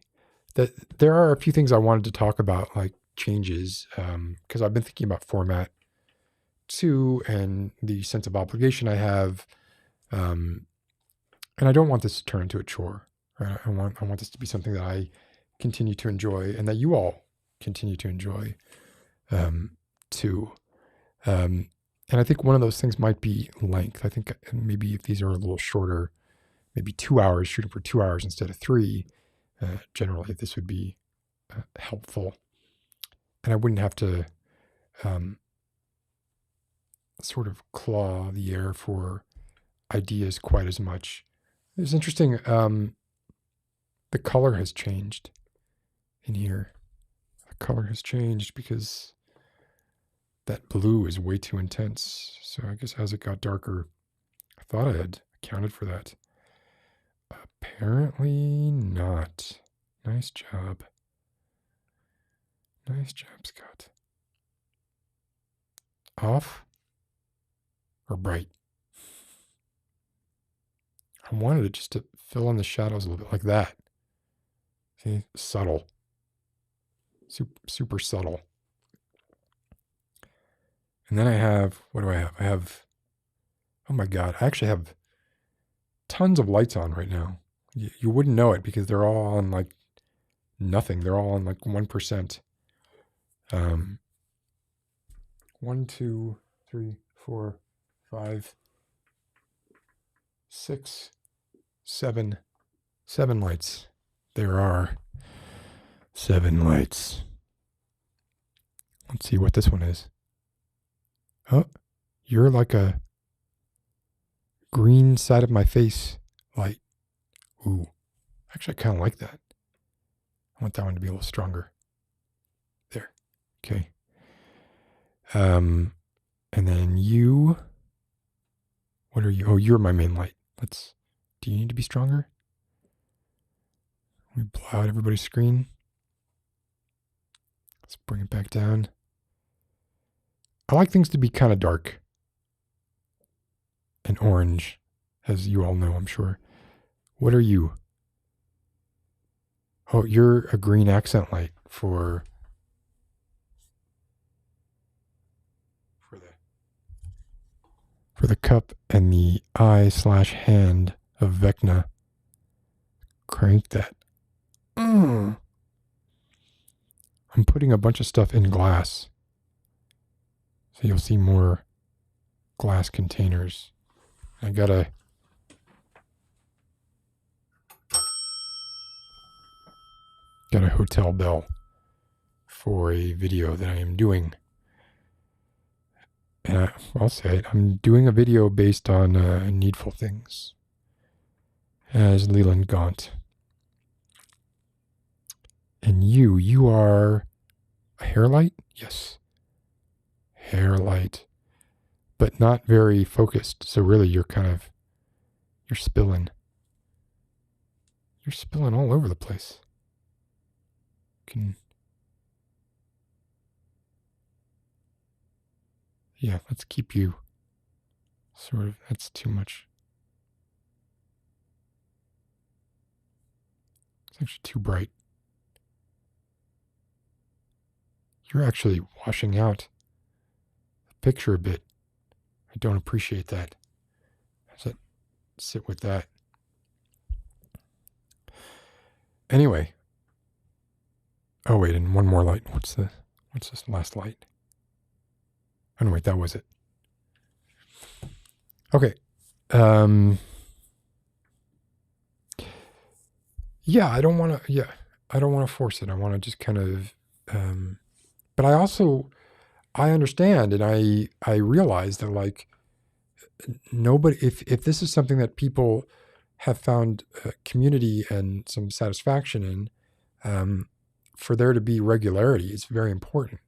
that there are a few things I wanted to talk about, like changes, because I've been thinking about format too and the sense of obligation I have. And I don't want this to turn into a chore. Right? I want this to be something that I continue to enjoy and that you all continue to enjoy too. And I think one of those things might be length. I think maybe if these are a little shorter, maybe 2 hours, shooting for 2 hours instead of 3, generally this would be helpful. And I wouldn't have to sort of claw the air for ideas quite as much. It's interesting. The color has changed in here. The color has changed because that blue is way too intense. So I guess as it got darker, I thought I had accounted for that. Apparently not. Nice job. Nice job, Scott. Off or bright? I wanted it just to fill in the shadows a little bit like that. See, subtle. Super subtle. And then I have, what do I have? I have, oh my God, I actually have tons of lights on right now. You wouldn't know it because they're all on like nothing. They're all on like 1%. 1, 2, 3, 4, 5, 6, 7 lights. There are 7 lights. Let's see what this one is. Oh, you're like a green side of my face light. Ooh, actually I kind of like that. I want that one to be a little stronger. There. Okay. And then you, what are you? Oh, you're my main light. Do you need to be stronger? We blow out everybody's screen. Let's bring it back down. I like things to be kind of dark and orange, as you all know, I'm sure. What are you? Oh, you're a green accent light for the cup and the eye/hand of Vecna. Crank that. I'm putting a bunch of stuff in glass. So you'll see more glass containers. I got a hotel bell for a video that I am doing. And I'll say it, I'm doing a video based on Needful Things as Leland Gaunt. And you are a hair light? Yes. Hair light. But not very focused. So really you're spilling. You're spilling all over the place. Yeah, let's keep you sort of, that's too much. It's actually too bright. You're actually washing out the picture a bit. I don't appreciate that. How's that sit with that? Anyway. Oh wait, and one more light. What's this last light? Oh no, wait, that was it. Okay. Yeah, I don't want to force it. I want to just kind of but I understand, and I realize that like nobody, if this is something that people have found community and some satisfaction in, for there to be regularity is very important.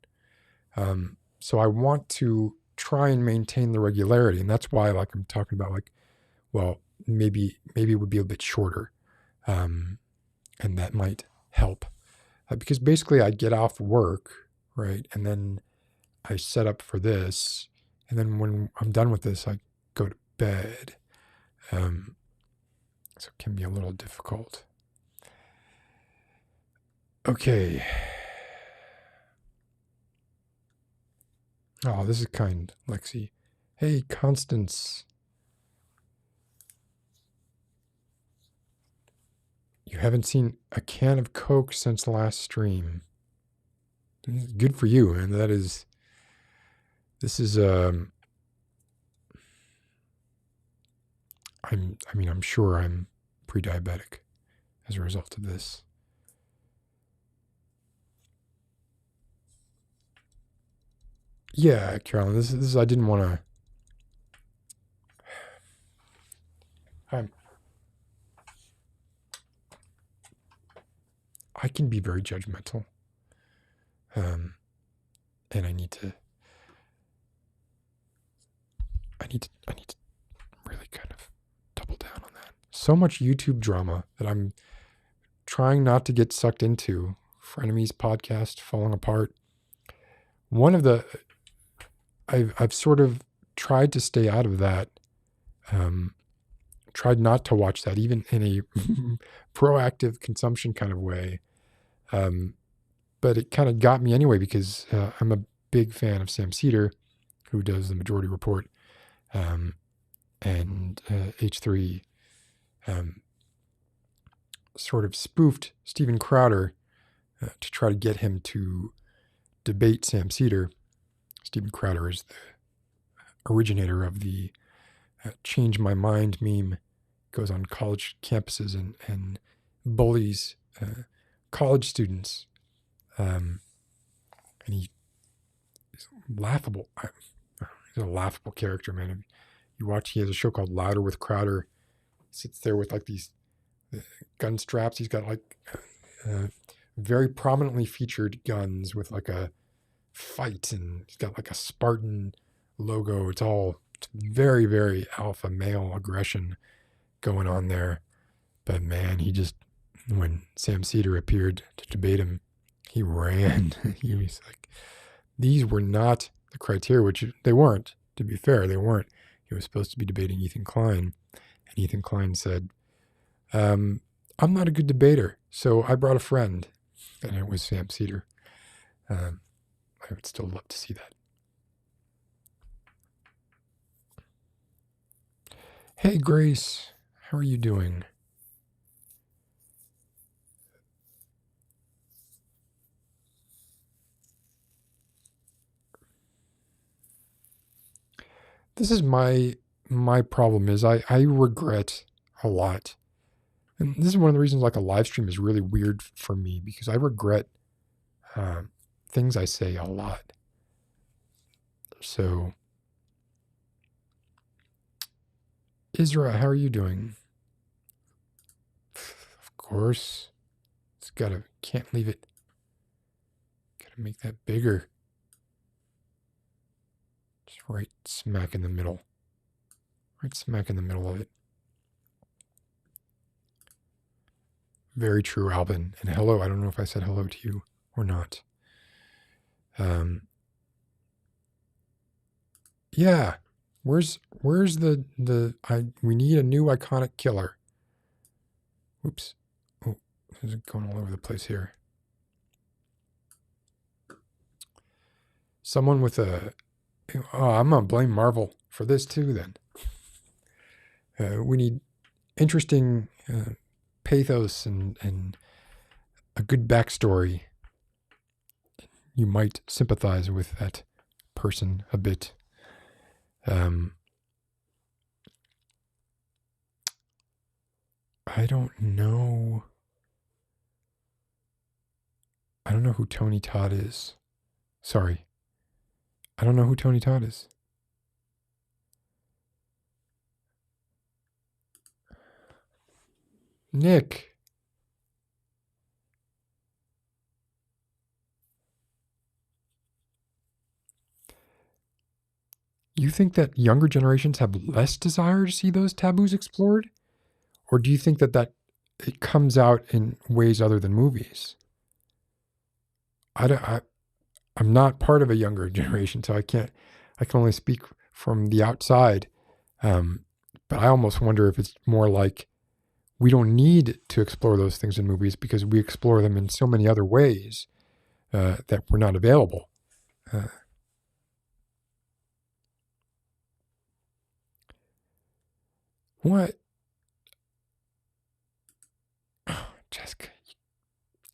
So I want to try and maintain the regularity, and that's why like I'm talking about like, well, maybe it would be a bit shorter, and that might help, because basically I get off work, right, and then I set up for this, and then when I'm done with this, I go to bed. So it can be a little difficult. Okay. Oh, this is kind, Lexi. Hey, Constance. You haven't seen a can of Coke since last stream. Good for you, and this is I'm sure I'm pre-diabetic as a result of this. Yeah, Carolyn, this is I didn't want to. I can be very judgmental, and I need to really kind of double down on that. so much YouTube drama that I'm trying not to get sucked into. Frenemies podcast falling apart. One of the I've sort of tried to stay out of that. Tried not to watch that, even in a proactive consumption kind of way. But it kind of got me anyway, because I'm a big fan of Sam Seder, who does the Majority Report, and H3 sort of spoofed Steven Crowder to try to get him to debate Sam Seder. Steven Crowder is the originator of the change my mind meme. Goes on college campuses and bullies college students. And he's laughable. He's a laughable character, man. You watch, he has a show called Louder with Crowder. He sits there with like these gun straps. He's got like very prominently featured guns with like a fight, and he's got like a Spartan logo. It's very, very alpha male aggression going on there. But man, when Sam Seder appeared to debate him, he ran. He was like, these were not the criteria, which they weren't, to be fair, they weren't. He was supposed to be debating Ethan Klein, and Ethan Klein said, I'm not a good debater, so I brought a friend, and it was Sam Seder. I would still love to see that. Hey, Grace, how are you doing? This is my problem is I regret a lot. And this is one of the reasons like a live stream is really weird for me, because I regret things I say a lot. So, Isra, how are you doing? Of course. Can't leave it. Gotta make that bigger. Just right smack in the middle. Right smack in the middle of it. Very true, Alvin. And hello, I don't know if I said hello to you or not. Yeah. Where's we need a new iconic killer. Oops. Oh, this is going all over the place here. Someone with I'm gonna blame Marvel for this too then. We need interesting pathos and a good backstory. You might sympathize with that person a bit. I don't know. I don't know who Tony Todd is. Sorry. I don't know who Tony Todd is. Nick. You think that younger generations have less desire to see those taboos explored? Or do you think that it comes out in ways other than movies? I'm not part of a younger generation, so I can only speak from the outside. But I almost wonder if it's more like we don't need to explore those things in movies because we explore them in so many other ways that were not available. What? Oh, Jessica,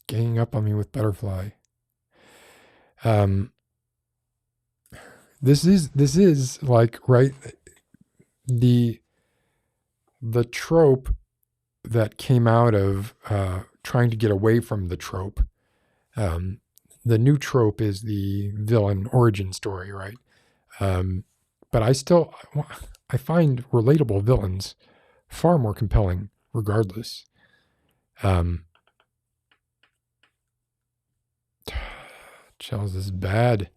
ganging up on me with butterfly. This is like, right, the trope that came out of trying to get away from the trope. The new trope is the villain origin story, right? But I find relatable villains far more compelling regardless. Charles, this is bad.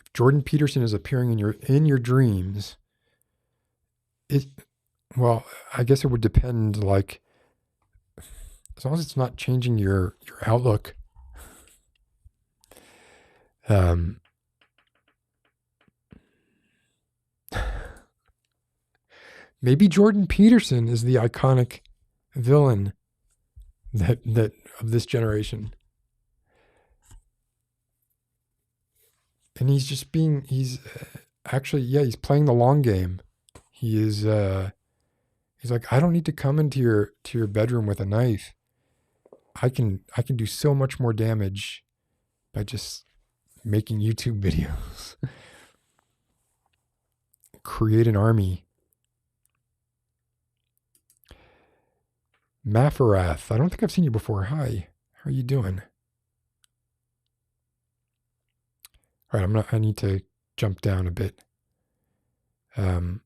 If Jordan Peterson is appearing in your dreams, Well, I guess it would depend, like, as long as it's not changing your outlook. Um, maybe Jordan Peterson is the iconic villain that of this generation, and he's actually, yeah, he's playing the long game. He is he's like, I don't need to come into your bedroom with a knife. I can do so much more damage by just making YouTube videos. Create an army. Mafarath, I don't think I've seen you before. Hi, how are you doing? All right, I need to jump down a bit. Um,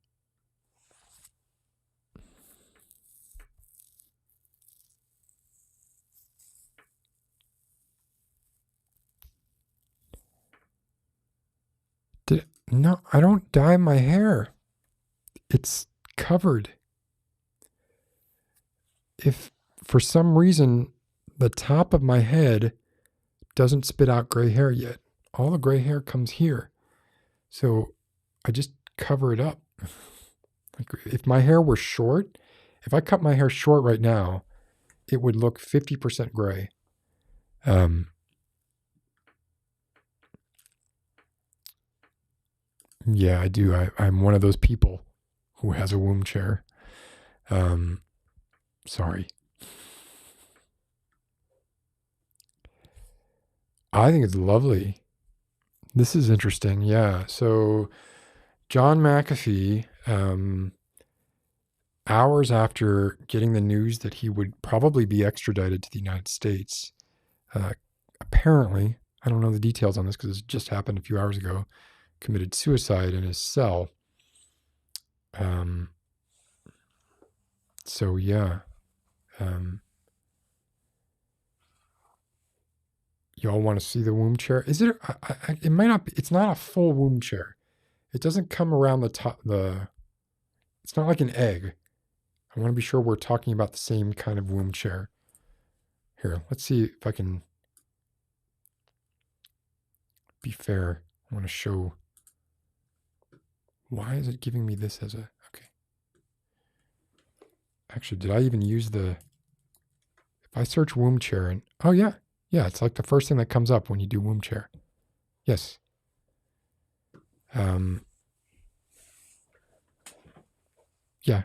no, I don't dye my hair. It's covered. If for some reason the top of my head doesn't spit out gray hair yet, all the gray hair comes here. So I just cover it up. Like if my hair were short, if I cut my hair short right now, it would look 50% gray. Yeah, I do. I'm one of those people who has a womb chair. Sorry. I think it's lovely. This is interesting. Yeah. So John McAfee, hours after getting the news that he would probably be extradited to the United States, apparently, I don't know the details on this because it just happened a few hours ago, committed suicide in his cell. So yeah. Y'all want to see the womb chair? Is it? It might not be. It's not a full womb chair. It doesn't come around the top. It's not like an egg. I want to be sure we're talking about the same kind of womb chair. Here, let's see if I can be fair. I want to show. Why is it giving me this as a? Okay. Actually, did I even use the? If I search womb chair and oh yeah, it's like the first thing that comes up when you do womb chair. Yes. Yeah,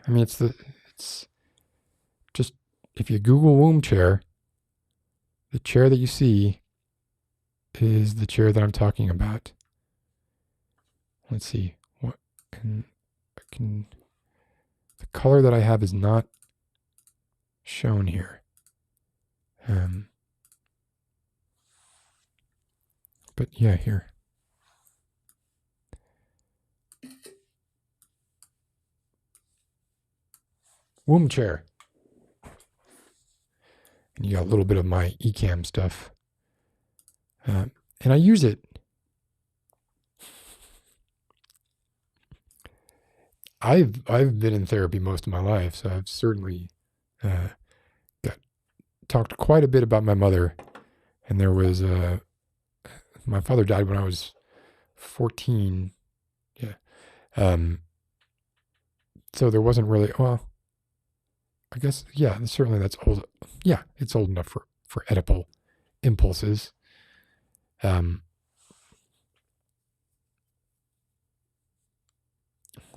I mean it's just if you Google womb chair, the chair that you see is the chair that I'm talking about. Let's see. What can the color that I have is not shown here. But yeah, here. Womb chair. And you got a little bit of my eCam stuff. And I use it. I've been in therapy most of my life, so I've certainly talked quite a bit about my mother. And there was my father died when I was 14. Yeah. So there wasn't really, well, I guess, yeah, certainly that's old. Yeah, it's old enough for Oedipal impulses. Let's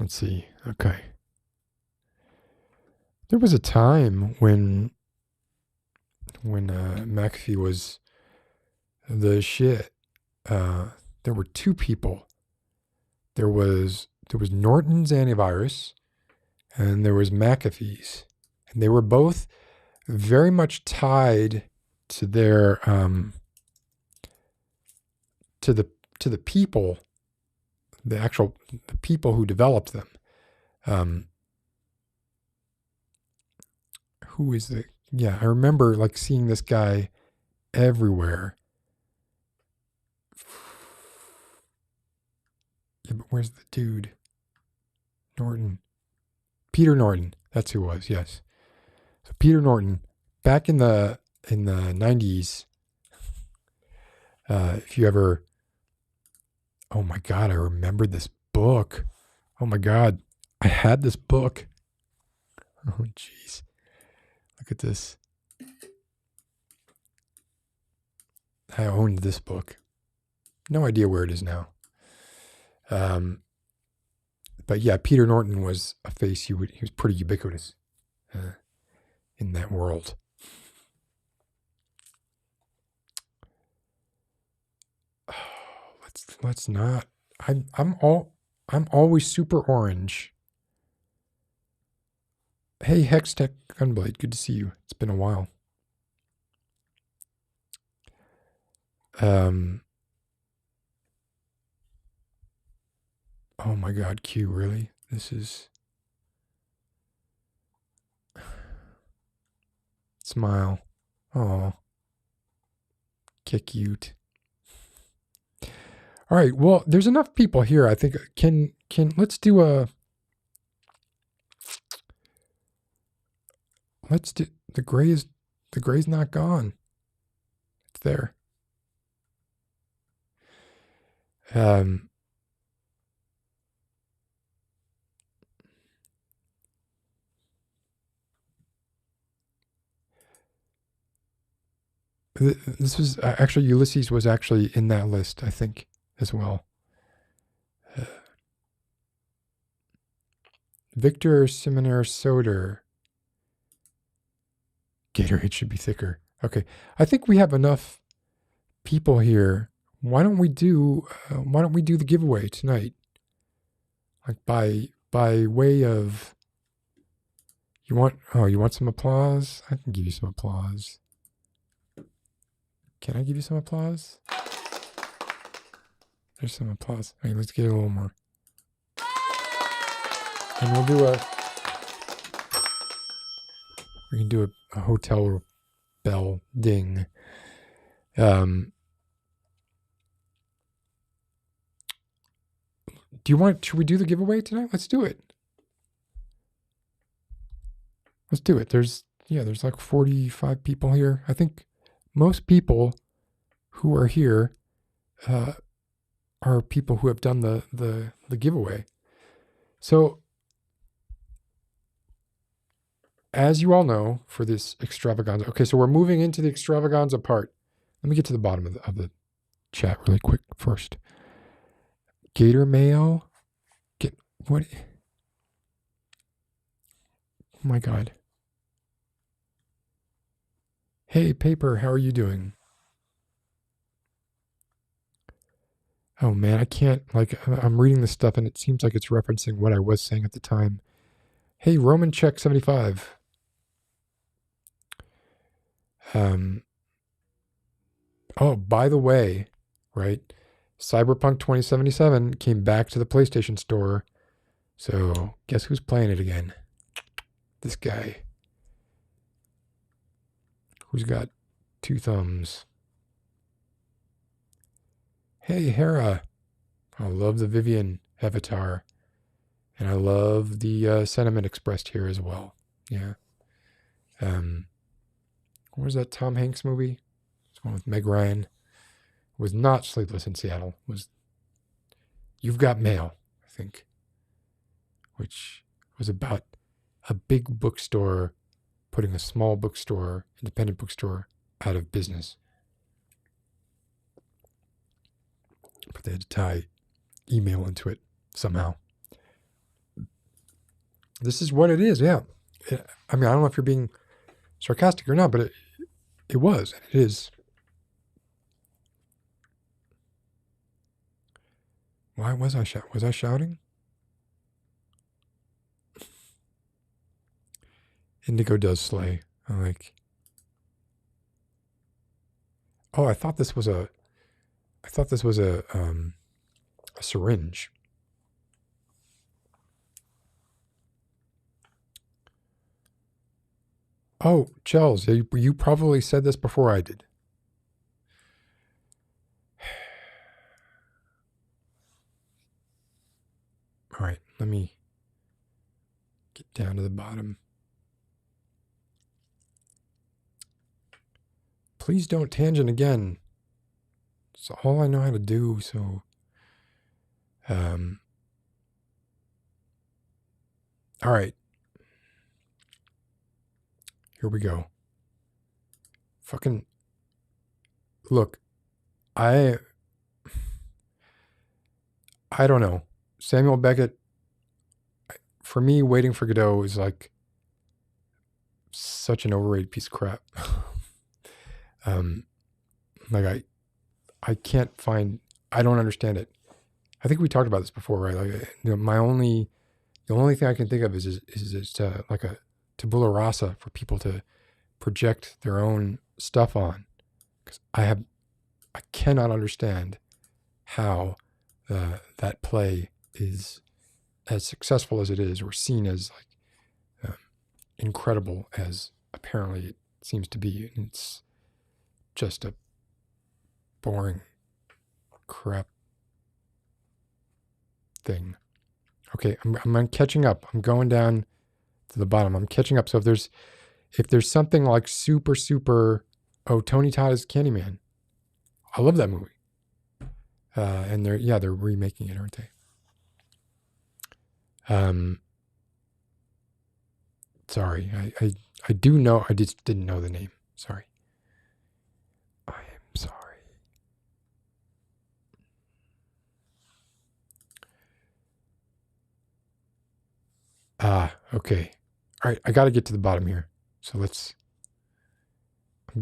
see. Okay. There was a time when McAfee was the shit. There were two people. There was Norton's antivirus, and there was McAfee's, and they were both very much tied to their to the people, the people who developed them. Who is the? Yeah, I remember like seeing this guy everywhere. Yeah, but where's the dude? Norton. Peter Norton. That's who it was. Yes. So Peter Norton, back in the 90s. If you ever, oh my God, I remember this book. Oh my God, I had this book. Oh jeez, look at this. I owned this book. No idea where it is now. But yeah, Peter Norton was a face he was pretty ubiquitous in that world. Oh, let's not. I'm always super orange. Hey, Hextech Gunblade, good to see you. It's been a while. Oh my God, Q, really? This is... Smile. Oh. Cute. All right, well, there's enough people here. I think let's do the gray's not gone. It's there. This was actually, Ulysses was actually in that list, I think, as well. Victor Seminaire Soder. Gatorade should be thicker. Okay, I think we have enough people here. Why don't we do the giveaway tonight? Like by way of, you want some applause? I can give you some applause. Can I give you some applause? There's some applause. All right, let's get a little more. And we'll do we can do a hotel bell ding. Should we do the giveaway tonight? Let's do it. Let's do it. There's like 45 people here. I think most people who are here are people who have done the giveaway. So, as you all know, for this extravaganza, okay, so we're moving into the extravaganza part. Let me get to the bottom of the chat really quick first. Gator Mail. What? Oh my God. Hey, Paper, how are you doing? Oh man, I can't, I'm reading this stuff and it seems like it's referencing what I was saying at the time. Hey, Roman Check 75. Oh, by the way, right? Cyberpunk 2077 came back to the PlayStation Store. So, guess who's playing it again? This guy. Who's got 2 thumbs? Hey, Hera. I love the Vivian avatar. And I love the sentiment expressed here as well. Yeah. What was that Tom Hanks movie? It's one with Meg Ryan. It was not Sleepless in Seattle. It was You've Got Mail, I think. Which was about a big bookstore putting a small bookstore, independent bookstore, out of business. But they had to tie email into it somehow. This is what it is, yeah. I mean, I don't know if you're being sarcastic or not, but it was, and it is. Why was I shouting? Was I shouting? Indigo does slay. I like. Oh, I thought this was a syringe. Oh, Chels, you probably said this before I did. All right, let me Get down to the bottom. Please don't tangent again. It's all I know how to do, so... all right. Here we go. Fucking... Look, I don't know. Samuel Beckett, for me, Waiting for Godot is like such an overrated piece of crap. Like I can't find, I don't understand it. I think we talked about this before, right? Like, the only thing I can think of is like a tabula rasa for people to project their own stuff on. Because I cannot understand how that play is as successful as it is, or seen as like incredible as apparently it seems to be. And it's just a boring crap thing. Okay, I'm catching up. I'm going down to the bottom. I'm catching up. So if there's something like super, Tony Todd is Candyman. I love that movie. And they're remaking it, aren't they? Sorry, I do know. I just didn't know the name. Sorry. I am sorry. Okay. All right, I got to get to the bottom here. So I'm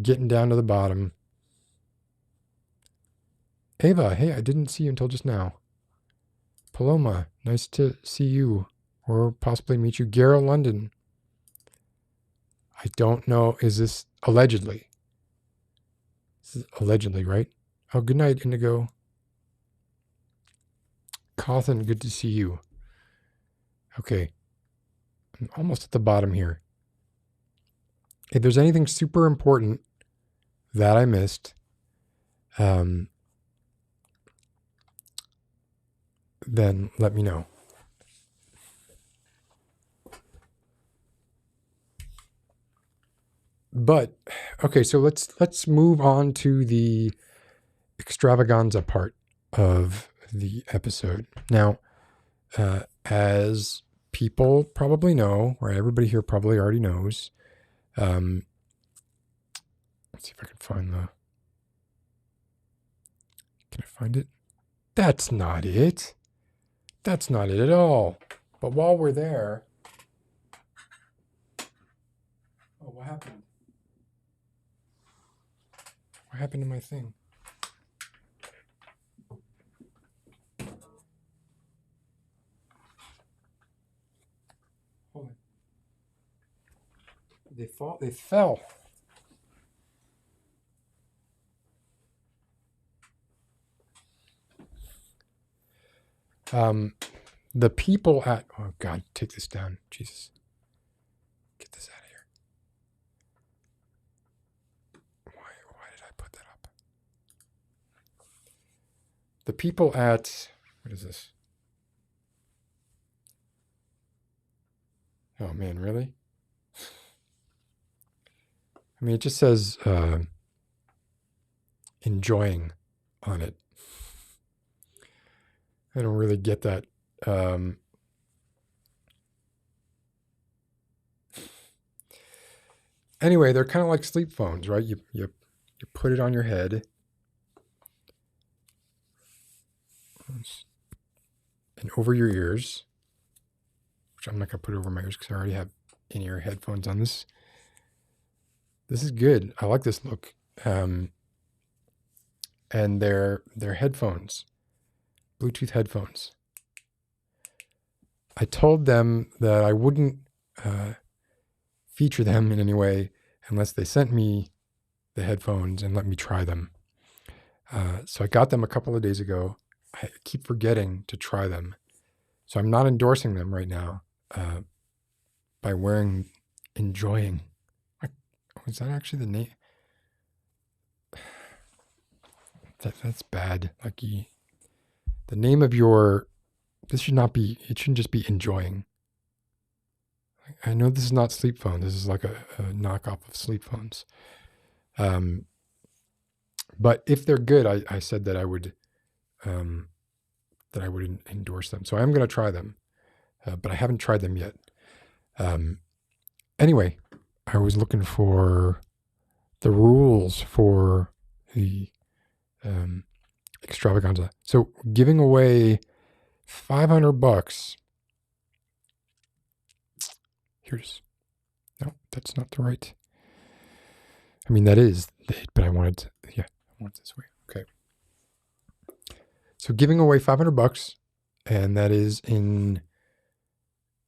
getting down to the bottom. Ava, hey, I didn't see you until just now. Paloma, nice to see you, or possibly meet you. Gara London. I don't know. Is this allegedly? This is allegedly, right? Oh, good night, Indigo. Cawthon, good to see you. Okay. I'm almost at the bottom here. If there's anything super important that I missed, then let me know. But okay, so let's move on to the extravaganza part of the episode. Now, as people probably know, or everybody here probably already knows, let's see if I can find can I find it? That's not it. That's not it at all. But while we're there, oh, what happened? What happened to my thing? Hold on. They fell. The people at, oh God, take this down. Jesus. Get this out of here. Why did I put that up? The people at, what is this? Oh man, really? I mean, it just says enjoying on it. I don't really get that. Anyway, they're kind of like sleep phones, right? You put it on your head. And over your ears. Which I'm not going to put over my ears because I already have in-ear headphones on this. This is good. I like this look. And they're headphones. Bluetooth headphones. I told them that I wouldn't feature them in any way unless they sent me the headphones and let me try them. So I got them a couple of days ago. I keep forgetting to try them. So I'm not endorsing them right now by enjoying. Is that actually the name? That's bad. Like the name of your, this should not be, it shouldn't just be enjoying. I know this is not Sleep Phone. This is like a knockoff of Sleep Phones. But if they're good, I said that I would endorse them. So I am going to try them, but I haven't tried them yet. Anyway, I was looking for the rules for the extravaganza. So giving away $500. Here's, no, that's not the right. I mean, that is it, but I want it this way. Okay. So giving away $500, and that is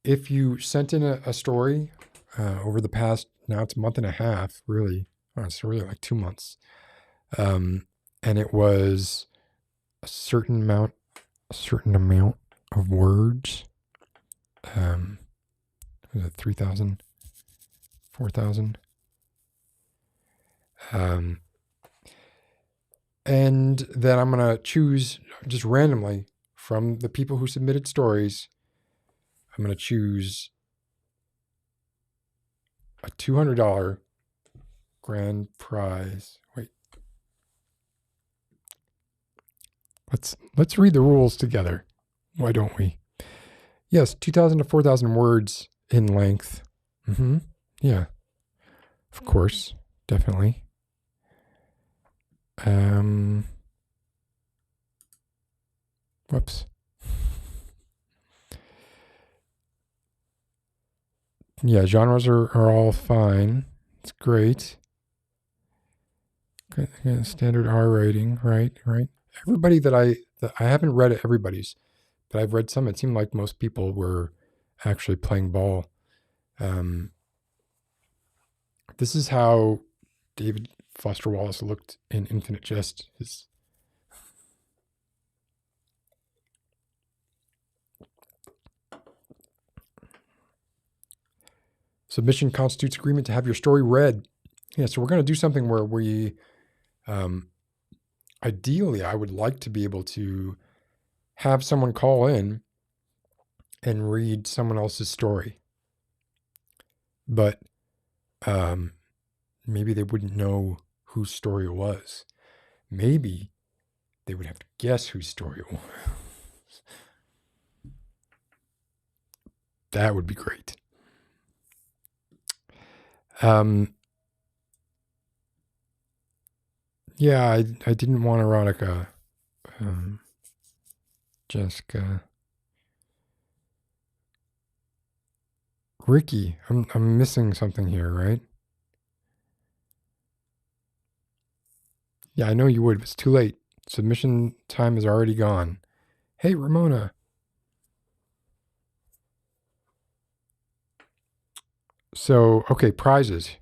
if you sent in a story over the past, now it's a month and a half, really. Oh, it's really like 2 months. And it was a certain amount of words. Was it 3,000, 4,000? And then I'm going to choose just randomly from the people who submitted stories. I'm going to choose a $200 grand prize. Wait. Let's read the rules together. Why don't we? Yes, 2,000 to 4,000 words in length. Yeah. Of course. Definitely. Whoops. Yeah, genres are all fine. It's great. Standard R rating, right? Everybody that I haven't read everybody's, but I've read some. It seemed like most people were actually playing ball. This is how David Foster Wallace looked in Infinite Jest. Submission constitutes agreement to have your story read. Yeah, so we're going to do something where we, ideally, I would like to be able to have someone call in and read someone else's story. But maybe they wouldn't know whose story it was. Maybe they would have to guess whose story it was. That would be great. Yeah, I didn't want erotica. Jessica. Ricky, I'm missing something here, right? Yeah, I know you would, but it's too late. Submission time is already gone. Hey, Ramona. So, okay, prizes.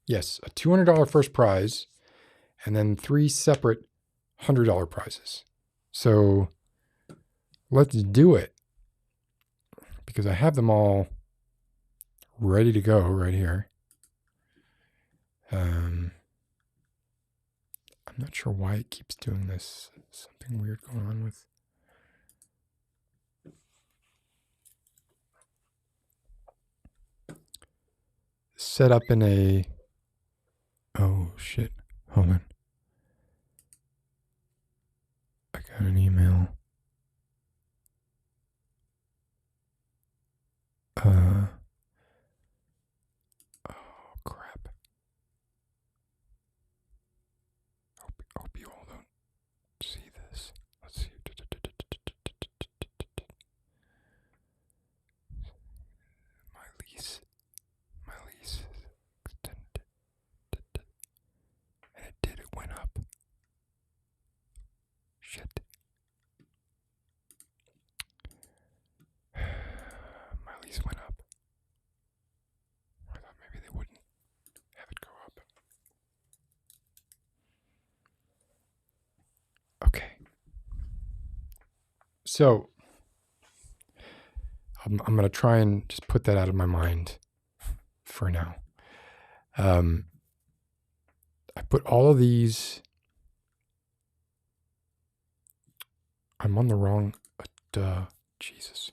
Yes, a $200 first prize, and then 3 separate $100 prizes. So, let's do it. Because I have them all ready to go right here. I'm not sure why it keeps doing this. Something weird going on with. Set up in a. Oh shit! Hold on. I got an email. Oh crap! Hope you all don't see this. Let's see. My lease is extended. And it went up. Shit. My lease went up. I thought maybe they wouldn't have it go up. Okay. So, I'm going to try and just put that out of my mind for now. I put all of these. I'm on the wrong. Jesus.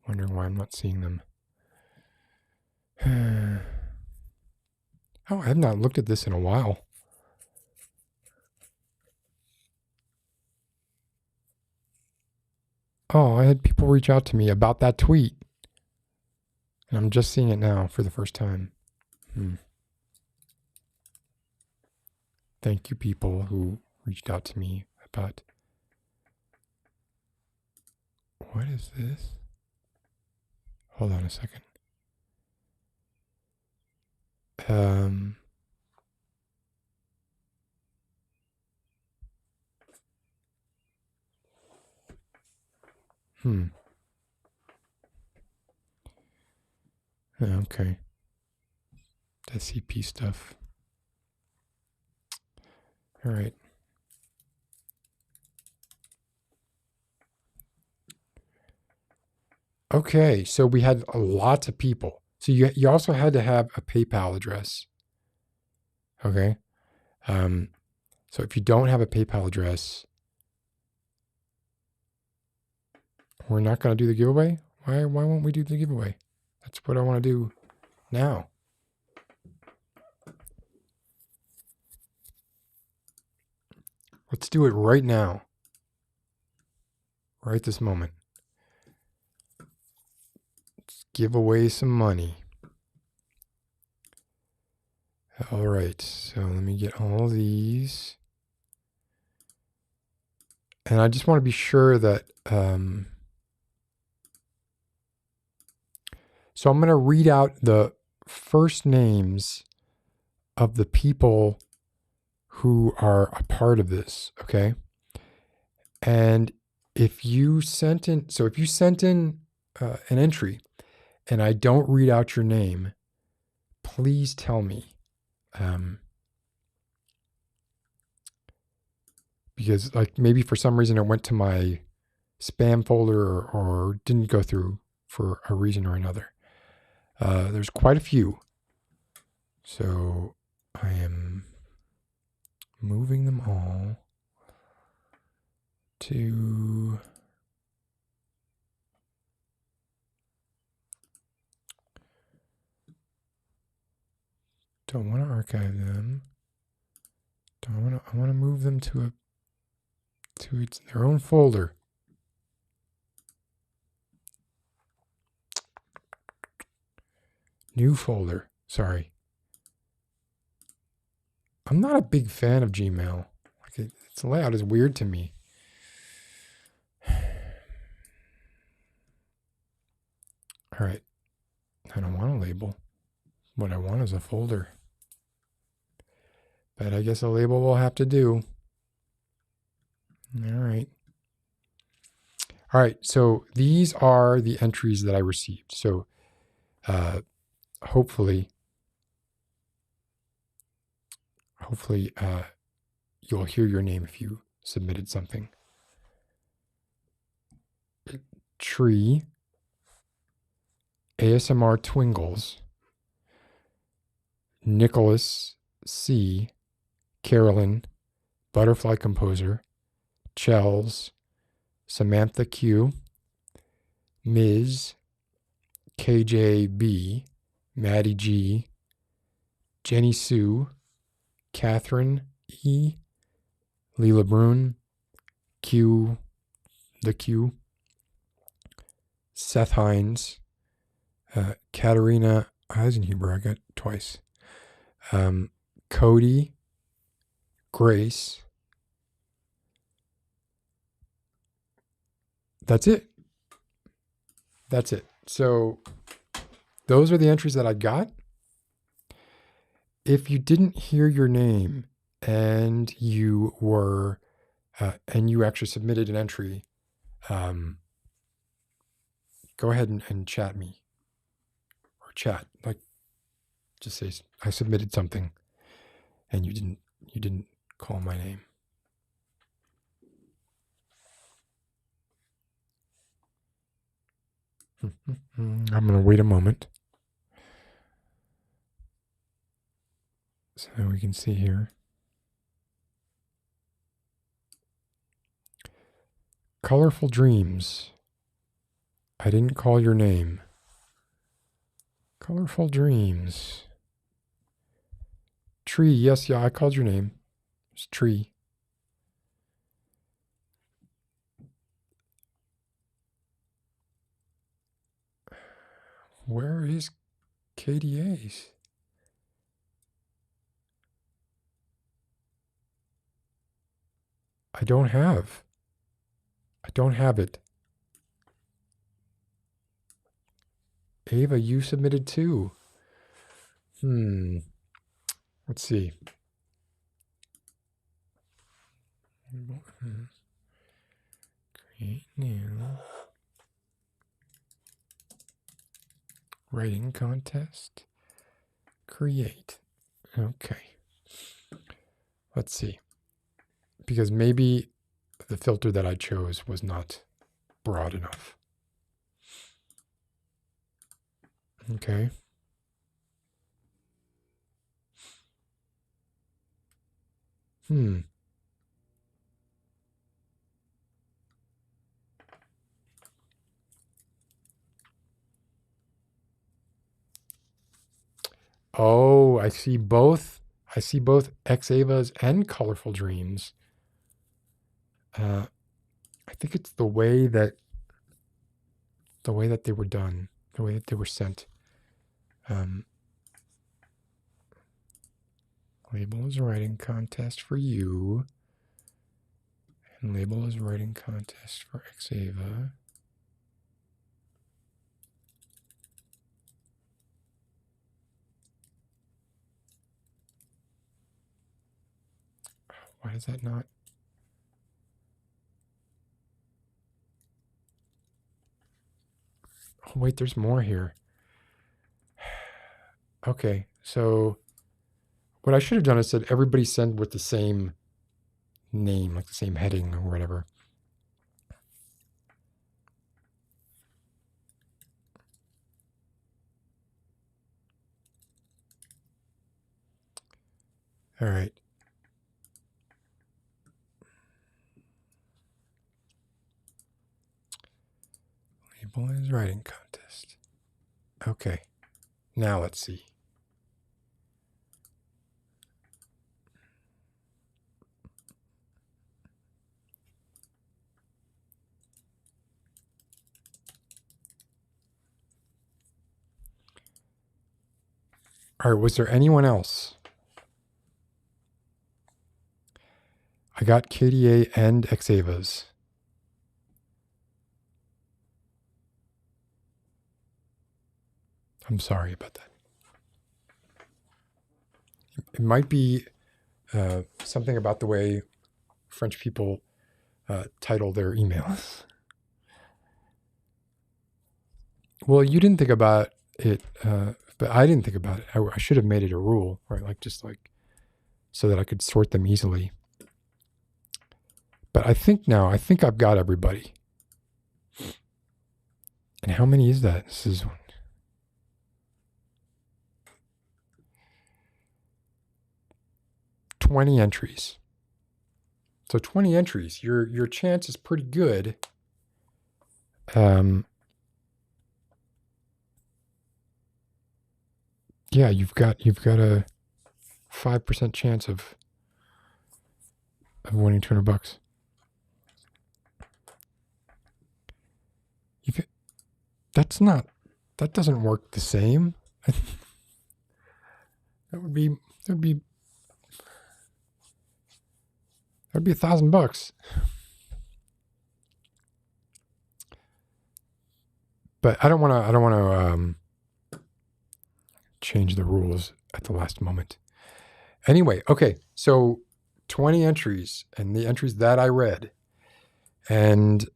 Wondering why I'm not seeing them. Oh, I have not looked at this in a while. Oh, I had people reach out to me about that tweet. And I'm just seeing it now for the first time. Thank you, people who reached out to me about... What is this? Hold on a second. Okay. SCP stuff. All right. Okay, so we had lots of people. So you also had to have a PayPal address. Okay. So if you don't have a PayPal address, we're not going to do the giveaway. Why won't we do the giveaway? That's what I want to do now. Let's do it right now. Right this moment. Let's give away some money. All right, so let me get all these. And I just want to be sure that, so I'm going to read out the first names of the people who are a part of this, okay? And if you sent in, an entry and I don't read out your name, please tell me. Because like maybe for some reason it went to my spam folder or didn't go through for a reason or another. There's quite a few. So I am moving them all to... Don't want to archive them. I want to move them to their own folder. New folder. Sorry. I'm not a big fan of Gmail. Like its layout is weird to me. All right. I don't want a label. What I want is a folder. But I guess a label will have to do. All right. All right. So these are the entries that I received. So hopefully you'll hear your name if you submitted something. Tree, ASMR Twingles, Nicholas C, Carolyn, Butterfly Composer, Chels, Samantha Q, Ms, KJB, Maddie G, Jenny Sue, Catherine E, Leela Brune, Q, Seth Hines, Katerina Eisenhuber, I got twice, Cody, Grace. That's it. So those are the entries that I got. If you didn't hear your name and you were, and you actually submitted an entry, go ahead and chat me, or chat, like just say I submitted something and you didn't call my name. I'm going to wait a moment so we can see here. Colorful Dreams. I didn't call your name. Colorful dreams. Tree. Yes, yeah, I called your name. It's Tree. Where is KDA's? I don't have it. Ava, you submitted too. Let's see. Create new writing contest. Create. Okay. Let's see. Because maybe the filter that I chose was not broad enough. Okay. Oh, I see both. I see both Xavas and Colorful Dreams. I think it's the way that they were done, the way that they were sent. Label as writing contest for you, and label as writing contest for Xava. Why does that not? Oh, wait, there's more here. Okay, so what I should have done is said everybody send with the same name, like the same heading or whatever. All right. Label as writing contest. Okay. Now let's see. All right, was there anyone else? I got KDA and Xavas. I'm sorry about that. It might be something about the way French people title their emails. Well, you didn't think about it, but I didn't think about it. I should have made it a rule, right? Like just like so that I could sort them easily. But I think I've got everybody. And how many is that? This is 20 entries. So 20 entries. Your chance is pretty good. Yeah, you've got a 5% chance of winning $200. That doesn't work the same. That would be $1,000. But I don't want to change the rules at the last moment. Anyway, okay, so 20 entries and the entries that I read. And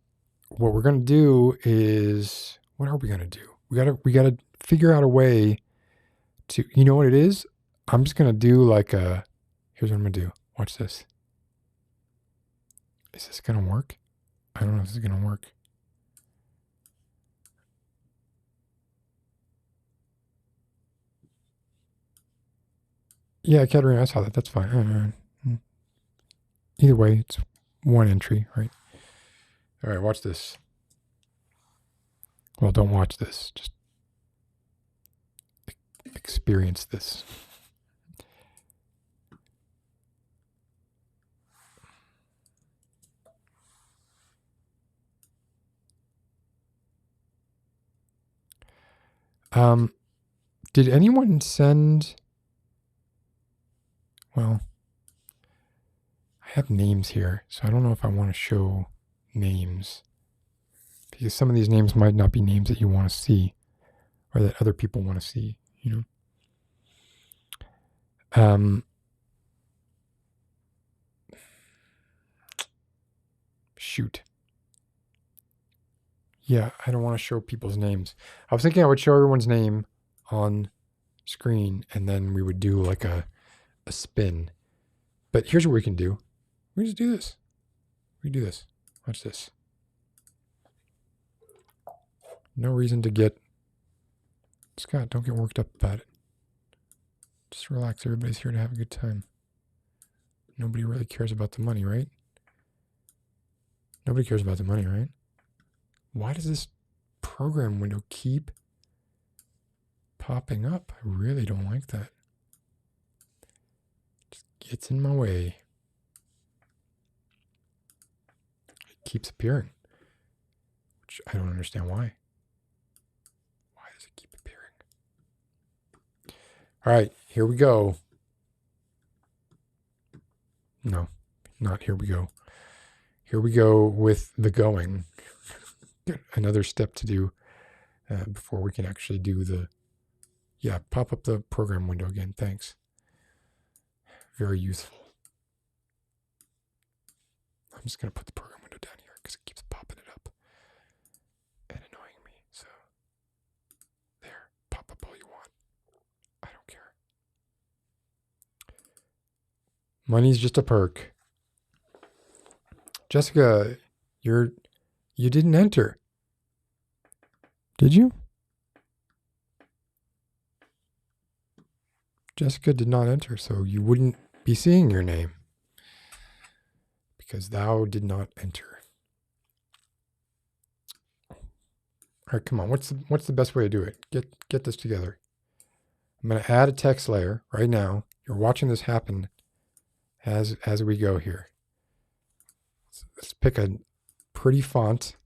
what we're going to do is, what are we going to do? We got to figure out a way to, you know what it is? I'm just going to do like here's what I'm going to do. Watch this. Is this going to work? I don't know if this is going to work. Yeah, Katerina, I saw that. That's fine. Either way, it's one entry, right? All right, watch this. Well, don't watch this. Just experience this. Did anyone send? Well, I have names here, so I don't know if I want to show names, because some of these names might not be names that you want to see or that other people want to see, you know. Shoot. Yeah, I don't want to show people's names. I was thinking I would show everyone's name on screen and then we would do like a spin. But here's what we can do. We just do this. We do this. Watch this. No reason to get... Scott, don't get worked up about it. Just relax. Everybody's here to have a good time. Nobody really cares about the money, right? Nobody cares about the money, right? Why does this program window keep popping up? I really don't like that. It just gets in my way. It keeps appearing, which I don't understand why. Why does it keep appearing? All right, here we go. No, not here we go. Here we go with the going. Another step to do before we can actually do the... Yeah, pop up the program window again. Thanks. Very useful. I'm just going to put the program window down here because it keeps popping it up and annoying me. So, there. Pop up all you want. I don't care. Money's just a perk. Jessica, you didn't enter. Did you? Jessica did not enter, so you wouldn't be seeing your name because thou did not enter. All right, come on. What's the best way to do it? Get this together. I'm going to add a text layer right now. You're watching this happen as we go here. Let's pick a pretty font.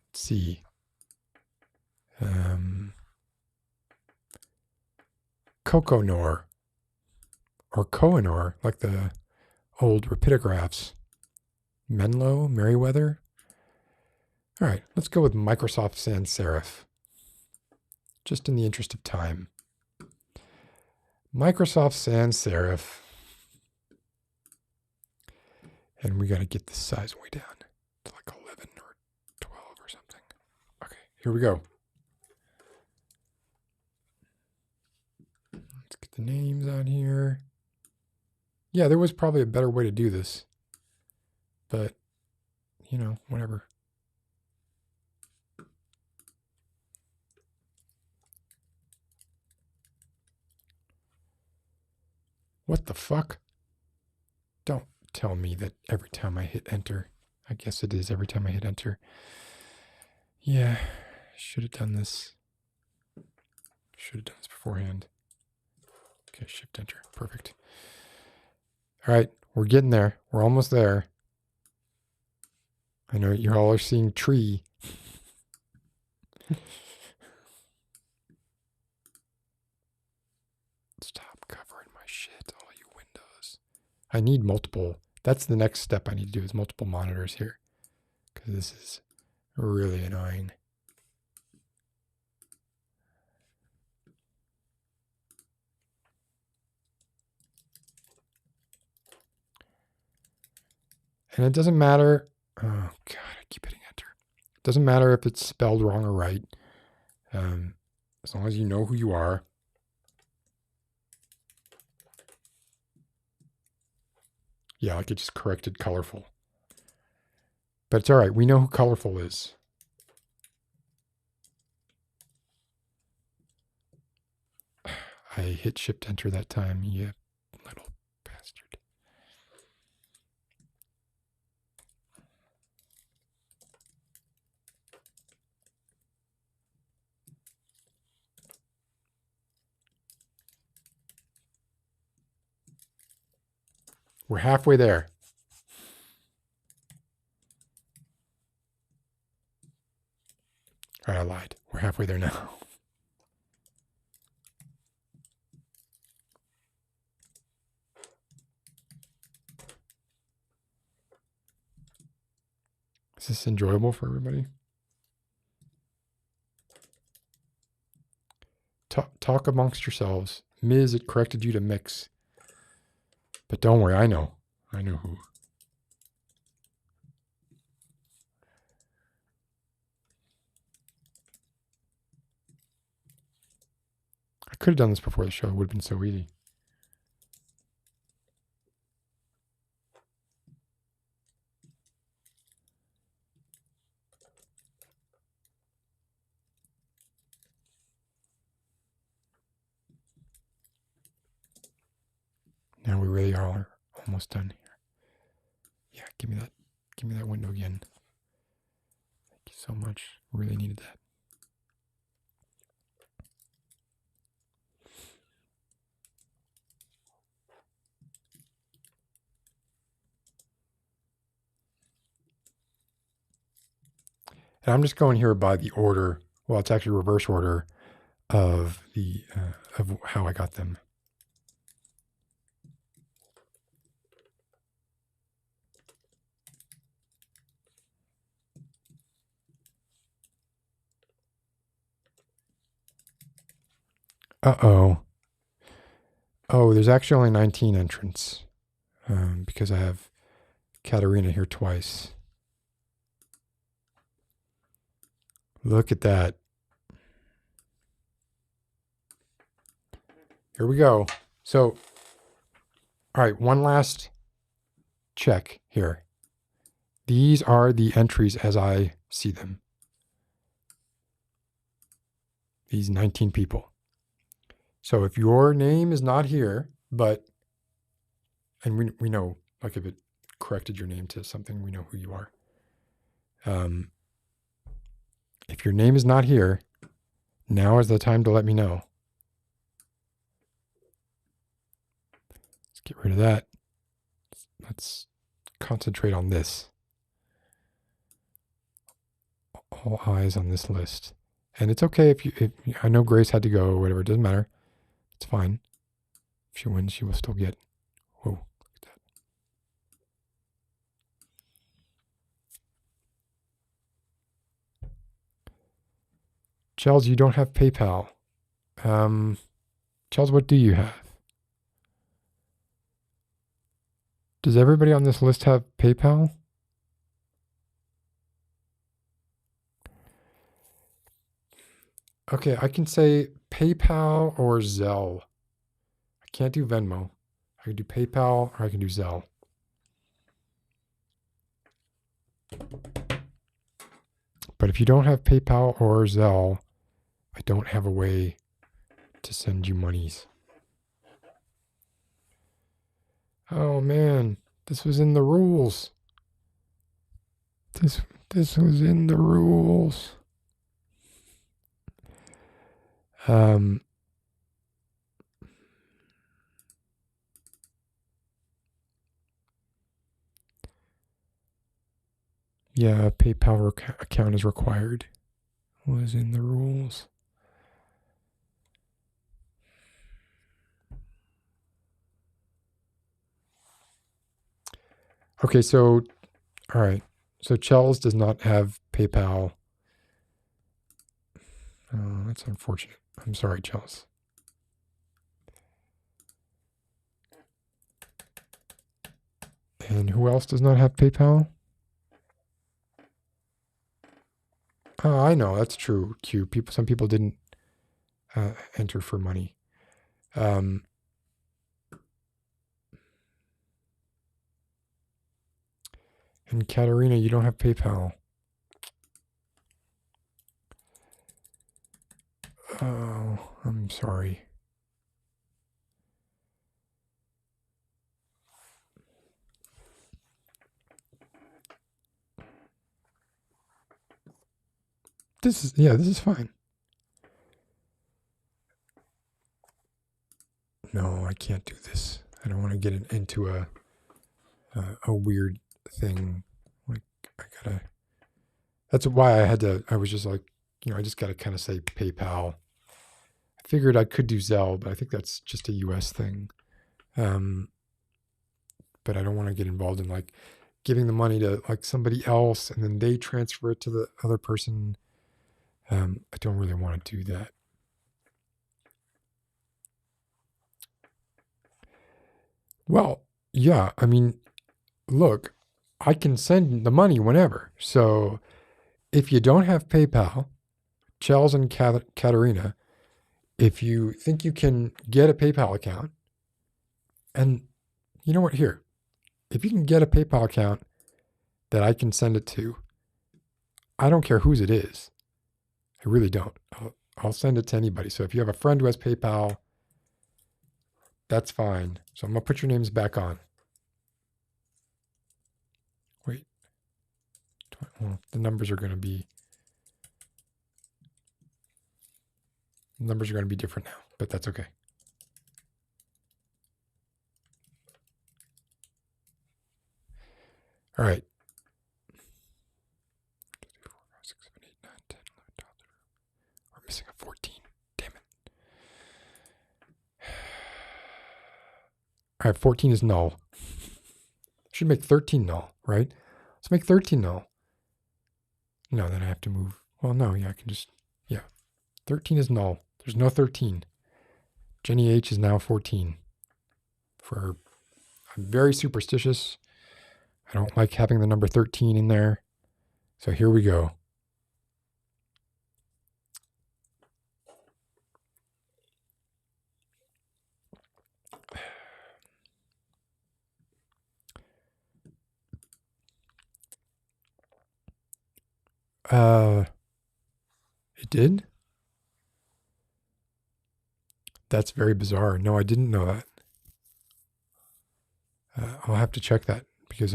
Let's see. Coconor or Kohinoor, like the old rapidographs. Menlo, Merriweather. All right, let's go with Microsoft Sans Serif, just in the interest of time. Microsoft Sans Serif. And we got to get the size way down to like 11 or 12 or something. Okay, here we go. Let's get the names on here. Yeah, there was probably a better way to do this. But, you know, whatever. What the fuck? Don't tell me that every time I hit enter. I guess it is every time I hit enter. Yeah, should have done this. Should have done this beforehand. Okay, shift enter. Perfect. All right, we're getting there. We're almost there. I know you all are seeing tree. Stop covering my shit, all you windows. I need multiple. That's the next step I need to do is multiple monitors here. Because this is really annoying. And it doesn't matter. Oh, God, I keep hitting enter. It doesn't matter if it's spelled wrong or right. As long as you know who you are. Yeah, like it just corrected colorful. But it's all right. We know who colorful is. I hit shift enter that time. You little bastard. We're halfway there. All right, I lied. We're halfway there now. Is this enjoyable for everybody? Talk amongst yourselves. Ms. It corrected you to mix. But don't worry, I know. I know who. I could have done this before the show. It would have been so easy. Now we really are almost done here. Yeah, give me that window again. Thank you so much. Really needed that. And I'm just going here by the order. Well, it's actually reverse order of the of how I got them. Uh-oh. Oh, there's actually only 19 entrants because I have Katerina here twice. Look at that. Here we go. So, all right, one last check here. These are the entries as I see them. These 19 people. So if your name is not here, and we know, like if it corrected your name to something, we know who you are. If your name is not here, now is the time to let me know. Let's get rid of that. Let's concentrate on this. All eyes on this list. And it's okay if I know Grace had to go or whatever, it doesn't matter. It's fine. If she wins, she will still get. Whoa, look at that. Chels, you don't have PayPal. Chels, what do you have? Does everybody on this list have PayPal? Okay, I can say PayPal or Zelle. I can't do Venmo. I can do PayPal or I can do Zelle. But if you don't have PayPal or Zelle, I don't have a way to send you monies. Oh man, this was in the rules. This was in the rules. Yeah, PayPal account is required. Was in the rules. Okay, so, all right. So Chels does not have PayPal. Oh, that's unfortunate. I'm sorry, Chels. And who else does not have PayPal? Oh, I know, that's true, Q. Some people didn't enter for money. And Katerina, you don't have PayPal. Oh, I'm sorry. This is fine. No, I can't do this. I don't want to get into a a weird thing. Like that's why I was just like, I just got to kind of say PayPal. I figured I could do Zelle, but I think that's just a US thing. But I don't want to get involved in like giving the money to like somebody else and then they transfer it to the other person. I don't really want to do that. Well, yeah, I mean, look, I can send the money whenever. So if you don't have PayPal, Chels and Katerina, if you think you can get a PayPal account, and you know what, here, if you can get a PayPal account that I can send it to, I don't care whose it is. I really don't. I'll send it to anybody. So if you have a friend who has PayPal, that's fine. So I'm going to put your names back on. Wait. Well, the numbers are going to be different now, but that's okay. All right. 6, 7, 8, 9, 10, 11, 12, 13. We're missing a 14. Damn it. All right, 14 is null. Should make 13 null, right? Let's make 13 null. No, then I have to move. Well, no, yeah, I can just, yeah. 13 is null. There's no 13. Jenny H is now 14. I'm very superstitious. I don't like having the number 13 in there. So here we go. It did? That's very bizarre. No, I didn't know that. I'll have to check that because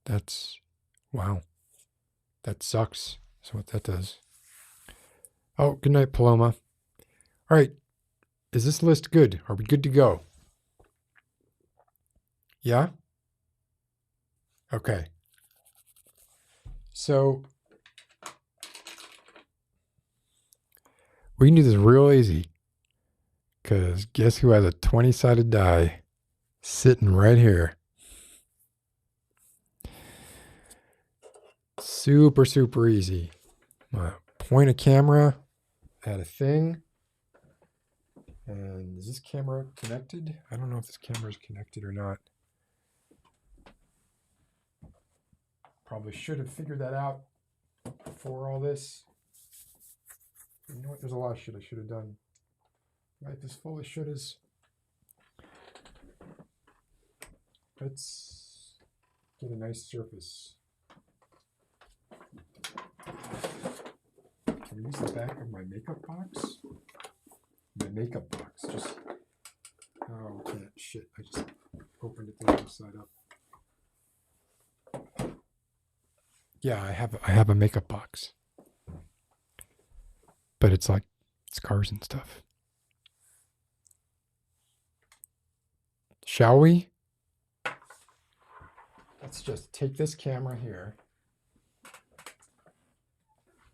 that's, wow. That sucks. So what that does. Oh, good night, Paloma. All right. Is this list good? Are we good to go? Yeah? Okay. So we can do this real easy because guess who has a 20-sided die sitting right here? Super, super easy. Point a camera at a thing. And is this camera connected? I don't know if this camera is connected or not. Probably should have figured that out before all this. You know what? There's a lot of shit I should have done. Life is full of shouldas. Let's get a nice surface. Can we use the back of my makeup box? My makeup box. Just, oh, we can't. Shit. I just opened it the other side up. Yeah, I have a makeup box. But it's like scars and stuff. Shall we? Let's just take this camera here.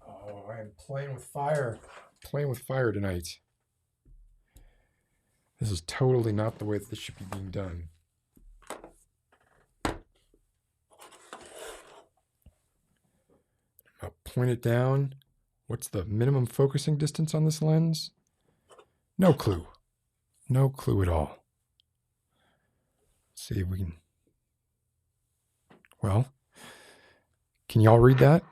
Oh, I am playing with fire. Playing with fire tonight. This is totally not the way that this should be being done. I'll point it down. What's the minimum focusing distance on this lens? No clue. No clue at all. Let's see if we can. Well, can y'all read that?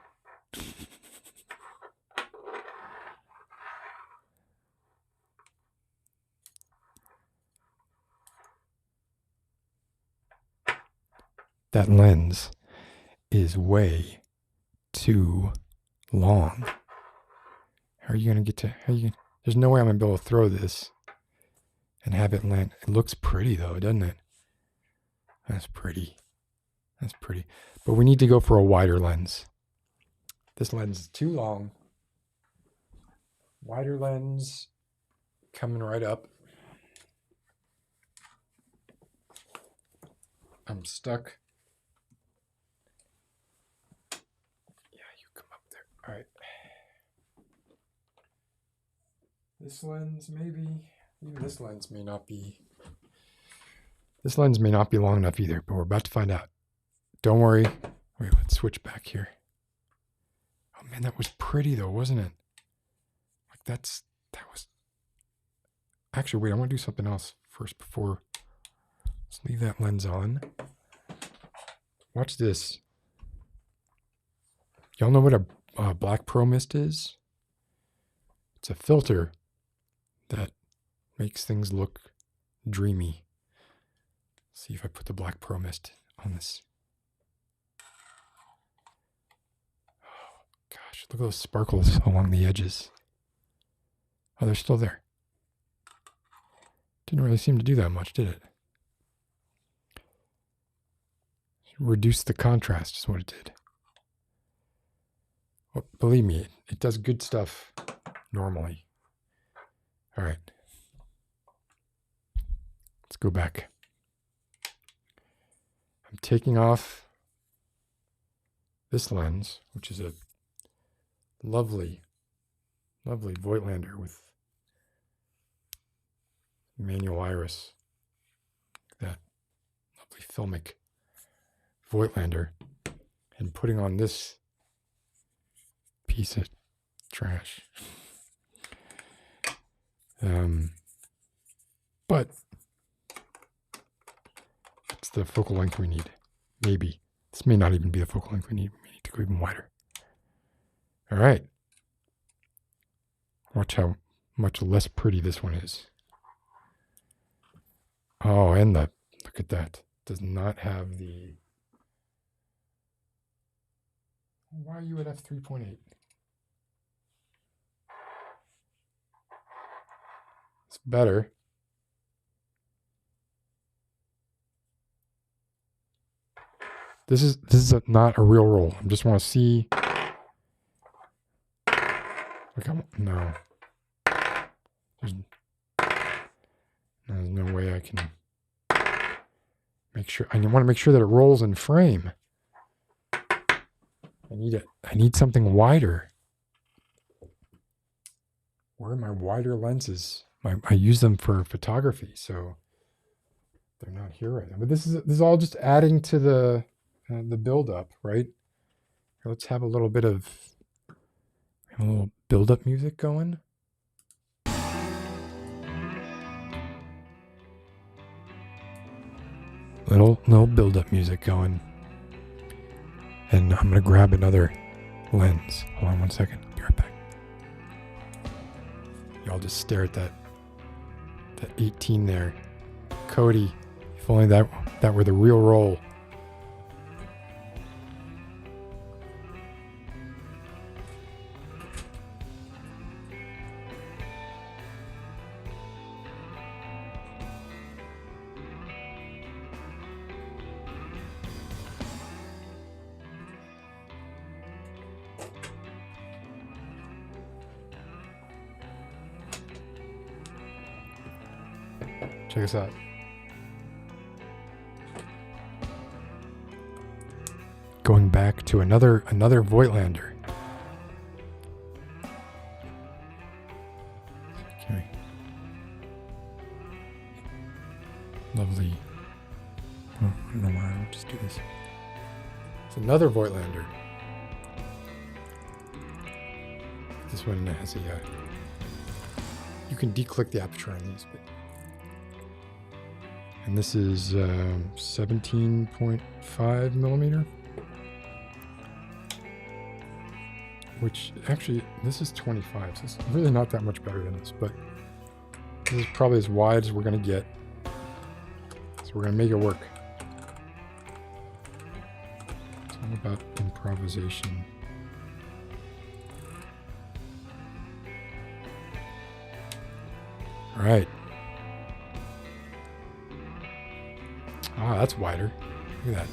That lens is way too long. How are you going to get to, there's no way I'm going to be able to throw this and have it land. It looks pretty though, doesn't it? That's pretty. That's pretty. But we need to go for a wider lens. This lens is too long. Wider lens coming right up. I'm stuck This lens maybe, even this lens may not be. This lens may not be long enough either, but we're about to find out. Don't worry. Wait, let's switch back here. Oh man, that was pretty though, wasn't it? Like that was. Actually, wait, I want to do something else first before. Let's leave that lens on. Watch this. Y'all know what a black pro mist is? It's a filter that makes things look dreamy. See if I put the black pro mist on this. Oh, gosh, look at those sparkles along the edges. Oh, they're still there. Didn't really seem to do that much, did it? Reduce the contrast is what it did. Well, believe me, it does good stuff normally. All right. Let's go back. I'm taking off this lens, which is a lovely, lovely Voigtlander with manual iris. That lovely filmic Voigtlander, and putting on this piece of trash. But it's the focal length we need. Maybe. This may not even be the focal length we need. We need to go even wider. All right. Watch how much less pretty this one is. Oh, and look at that. Does not have the... Why are you at f3.8? It's better. This is not a real roll. I just want to see. Like no. There's no way I can make sure. I want to make sure that it rolls in frame. I need something wider. Where are my wider lenses? I use them for photography, so they're not here right now. But this is all just adding to the build-up, right? Here, let's have a little bit of a little build-up music going. Little build-up music going. And I'm going to grab another lens. Hold on one second. I'll be right back. Y'all just stare at that 18 there. Cody, if only that were the real roll. Check us out. Going back to another Voigtlander. Okay. Lovely. Oh, I don't know why. I'll just do this. It's another Voigtlander. This one has a. You can declick the aperture on these, but. And this is 17.5 millimeter, which actually, this is 25, so it's really not that much better than this, but this is probably as wide as we're going to get. So we're going to make it work. It's all about improvisation. All right. Ah, that's wider. Look at that.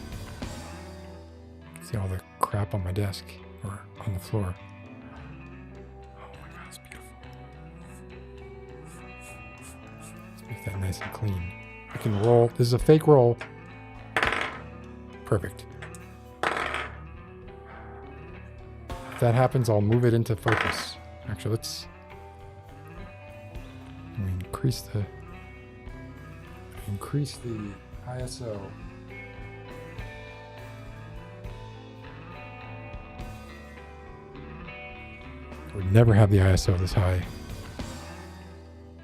See all the crap on my desk or on the floor. Oh my god, it's beautiful. Let's make that nice and clean. I can roll. This is a fake roll. Perfect. If that happens, I'll move it into focus. Actually, We increase the ISO. We never have the ISO this high,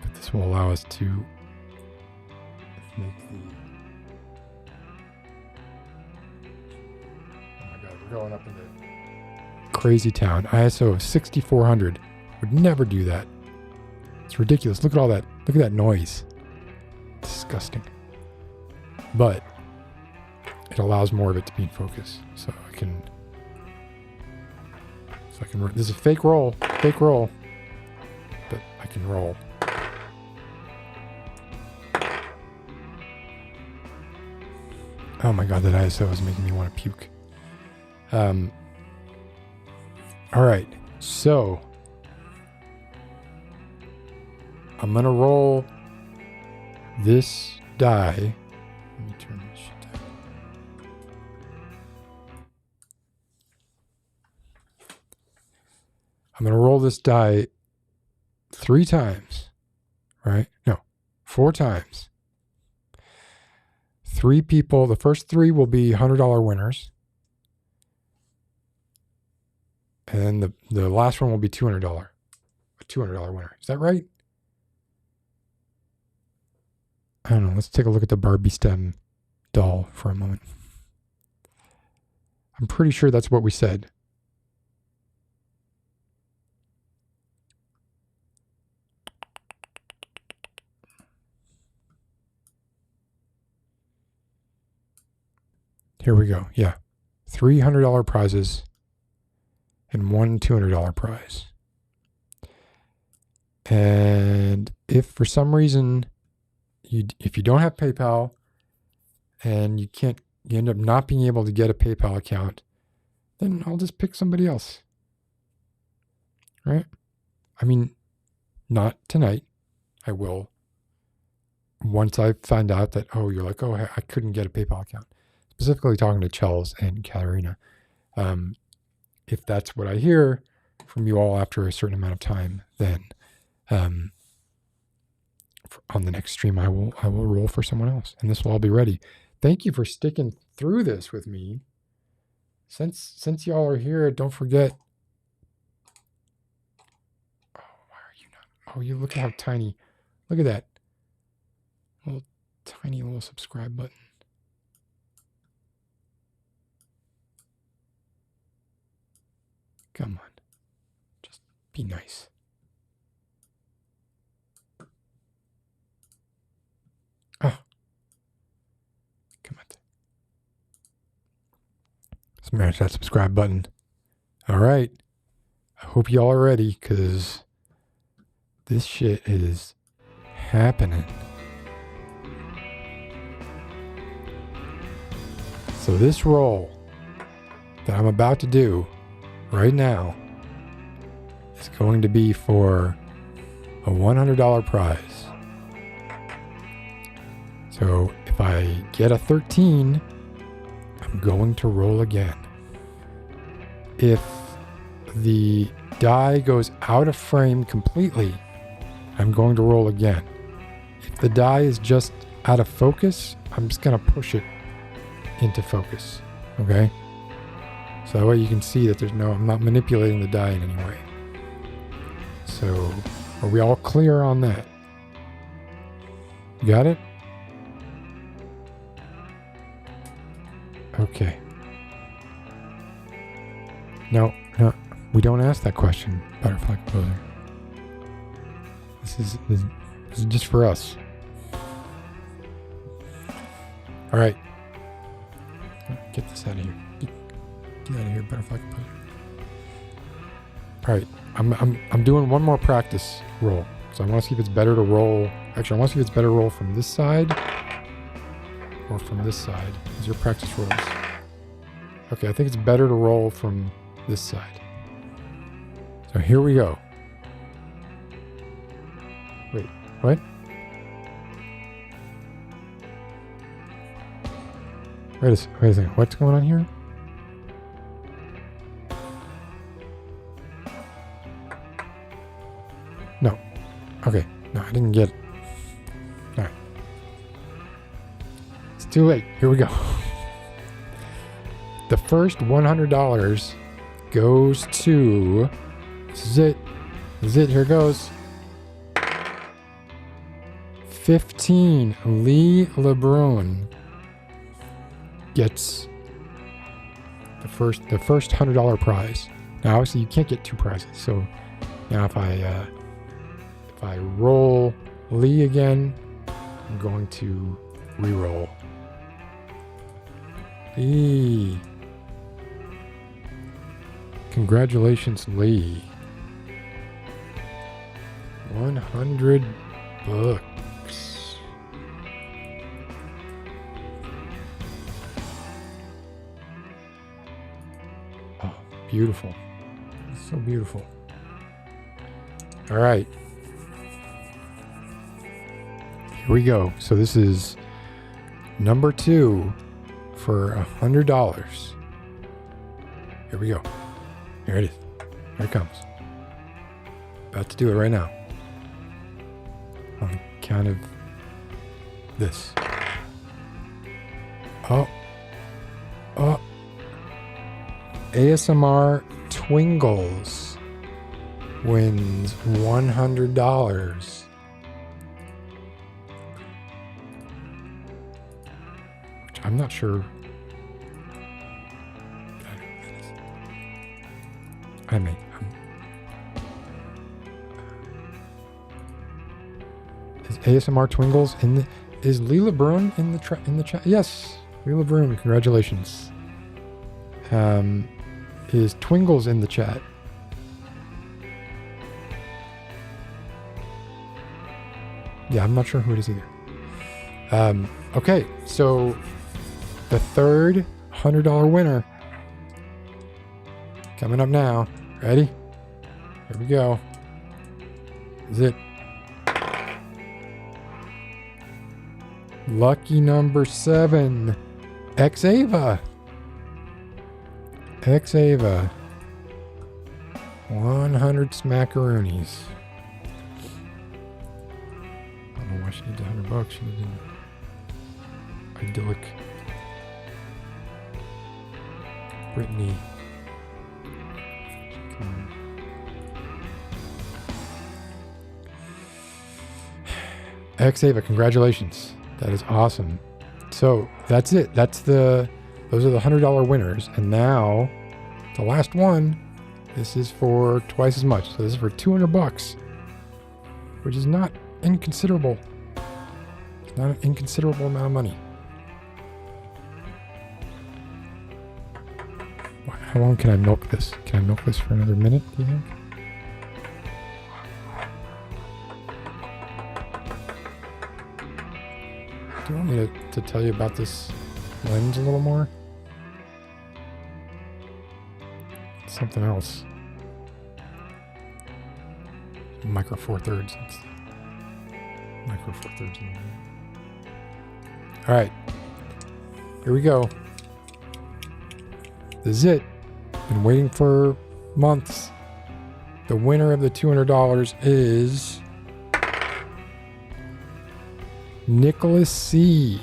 but this will allow us to make the. Oh my God, we're going up into crazy town. ISO of 6400. Would never do that. It's ridiculous. Look at all that. Look at that noise. Disgusting. But it allows more of it to be in focus. So I can. This is a fake roll, but I can roll. Oh my God, that ISO is making me want to puke. All right, so I'm gonna roll this die. Let me turn this shit down. I'm going to roll this die 3 times, right? No, 4 times. 3 people, the first 3 will be $100 winners. And then the last one will be $200. A $200 winner. Is that right? I don't know. Let's take a look at the Barbie STEM doll for a moment. I'm pretty sure that's what we said. Here we go. Yeah. $300 prizes and 1 $200 prize. And if for some reason if you don't have PayPal and you end up not being able to get a PayPal account, then I'll just pick somebody else. Right? I mean, not tonight. I will. Once I find out that, you're like, I couldn't get a PayPal account. Specifically talking to Chels and Katarina. If that's what I hear from you all after a certain amount of time, then on the next stream I will roll for someone else, and this will all be ready. Thank you for sticking through this with me. Since y'all are here, don't forget. Oh, why are you not? Oh, you look at how tiny. Look at that little tiny little subscribe button. Come on. Just be nice. Oh. Come on. Smash that subscribe button. All right. I hope y'all are ready, because this shit is happening. So this roll that I'm about to do right now is going to be for a $100 prize. So if I get a 13, I'm going to roll again. If the die goes out of frame completely, I'm going to roll again. If the die is just out of focus, I'm just going to push it into focus. Okay? So that way you can see that I'm not manipulating the die in any way. So, are we all clear on that? Got it? Okay. No, we don't ask that question, Butterfly Composer. This is just for us. All right. Get this out of here. Get out of here, Butterfly Composer. All right, I'm doing one more practice roll, because I want to see if it's better to roll. Actually, I want to see if it's better to roll from this side or from this side. These are practice rolls. Okay, I think it's better to roll from this side. So here we go. Wait, what? Wait a second. What's going on here? Okay, No, I didn't get it. All right. It's too late. Here we go. The first $100 goes to... This is it. This is it. Here it goes. 15. Lee LeBrun gets the first $100 prize. Now, obviously, you can't get two prizes. So now, if I roll Lee again, I'm going to re-roll. Lee. Congratulations, Lee. 100 bucks. Oh, beautiful. It's so beautiful. All right. Here we go. So this is number 2 for $100. Here we go. Here it is. Here it comes. About to do it right now. On the count of this. Oh. Oh. ASMR Twingles wins $100. Which I'm not sure. I may. Is ASMR Twingles in the? Is Lee LeBrun in the chat? Yes, Lee LeBrun. Congratulations. Is Twingles in the chat? Yeah, I'm not sure who it is either. Okay, so the third $100 winner coming up now. Ready? Here we go. Is it lucky number 7? Xava. 100 smackaroonies. I don't know why she needs $100. She needs an idyllic Brittany. Xava, congratulations. That is awesome. So that's it. Those are the $100 winners. And now the last one, this is for twice as much. So this is for $200, which is not inconsiderable. It's not an inconsiderable amount of money. How long can I milk this? Can I milk this for another minute, do you think? Do you want me to tell you about this lens a little more? Something else. Micro Four Thirds. It's Micro Four Thirds. All right. Here we go. This is it. Been waiting for months. The winner of the $200 is Nicholas C.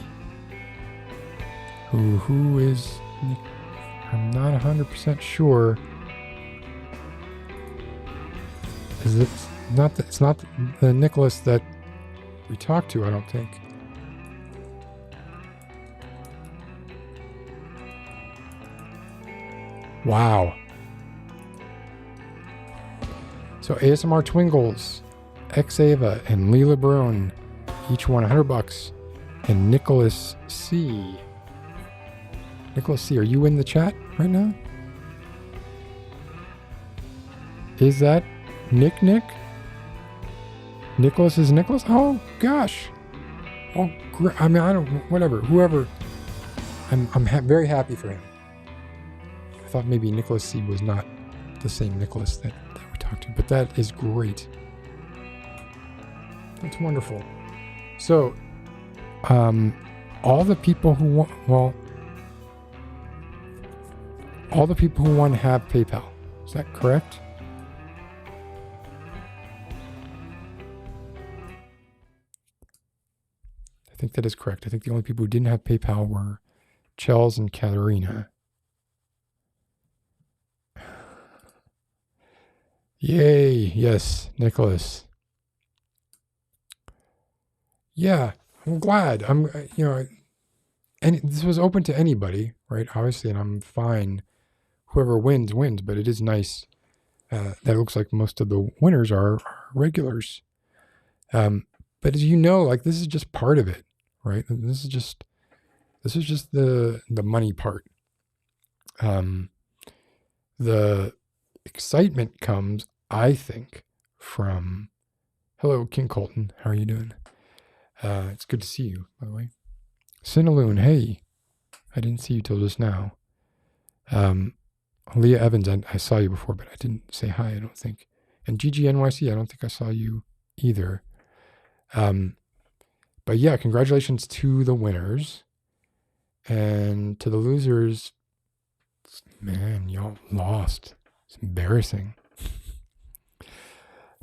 Who is Nick? I'm not 100% sure. Is it not? It's not the Nicholas that we talked to, I don't think. Wow. So ASMR Twingles, Xava, and Lee LeBrun each won $100. And Nicholas C. Nicholas C, are you in the chat right now? Is that Nick? Nicholas is Nicholas? Oh gosh. Oh, I mean, I don't. Whatever. Whoever. I'm very happy for him. I thought maybe Nicholas C was not the same Nicholas that we talked to, but that is great. That's wonderful. So, all the people who want, well, all the people who won have PayPal. Is that correct? think that is correct. I think the only people who didn't have PayPal were Chels and Katerina. Yay. Yes, Nicholas. Yeah, I'm glad. And this was open to anybody, right? Obviously, and I'm fine. Whoever wins, wins. But it is nice that it looks like most of the winners are regulars. But as you know, like this is just part of it, right? This is just the money part. The excitement comes, I think, from hello, King Colton. How are you doing? It's good to see you, by the way. Sinaloon, hey, I didn't see you till just now. Leah Evans, I saw you before, but I didn't say hi, I don't think. And GGNYC, I don't think I saw you either. But yeah, congratulations to the winners. And to the losers, man, y'all lost. It's embarrassing.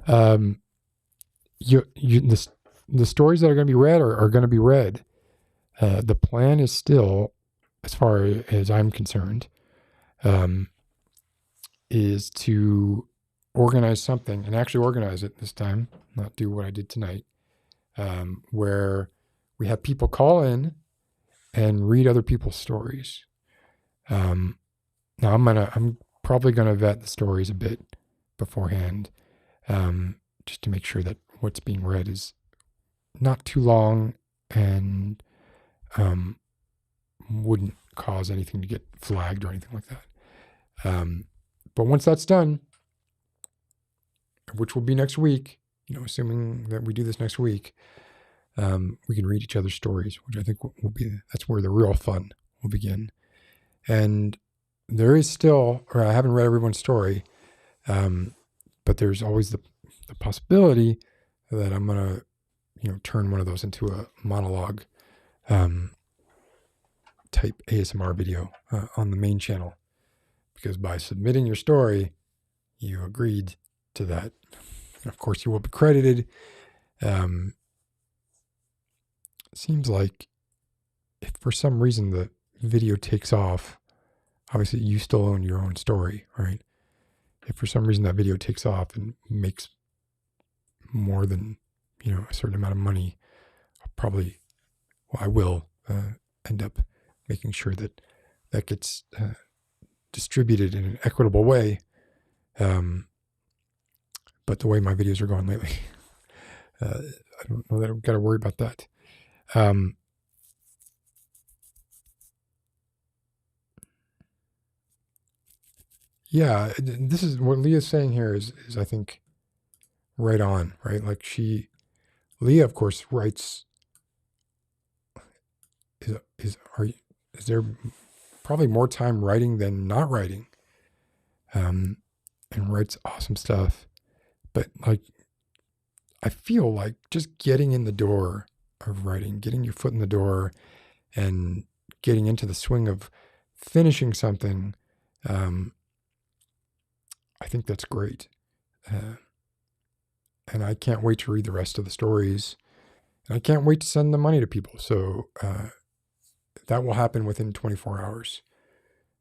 The stories that are going to be read are going to be read. The plan is still, as far as I'm concerned, is to organize something, and actually organize it this time, not do what I did tonight, where we have people call in and read other people's stories. Now I'm probably gonna vet the stories a bit beforehand, just to make sure that what's being read is not too long and wouldn't cause anything to get flagged or anything like that. But once that's done, which will be next week, assuming that we do this next week, we can read each other's stories, which I think that's where the real fun will begin. And there is still, or I haven't read everyone's story, but there's always the possibility that I'm going to, turn one of those into a monologue type ASMR video on the main channel. Because by submitting your story, you agreed to that. And of course, you will be credited. Seems like if for some reason the video takes off, obviously you still own your own story, right? If for some reason that video takes off and makes more than, a certain amount of money, I will end up making sure that gets distributed in an equitable way. But the way my videos are going lately, I don't know that I've got to worry about that. Yeah, this is what Leah's saying here is I think right on, right? Like Leah, of course, writes. Is there probably more time writing than not writing, and writes awesome stuff. But like, I feel like just getting in the door of writing, getting your foot in the door, and getting into the swing of finishing something, I think that's great. And I can't wait to read the rest of the stories. And I can't wait to send the money to people. So that will happen within 24 hours.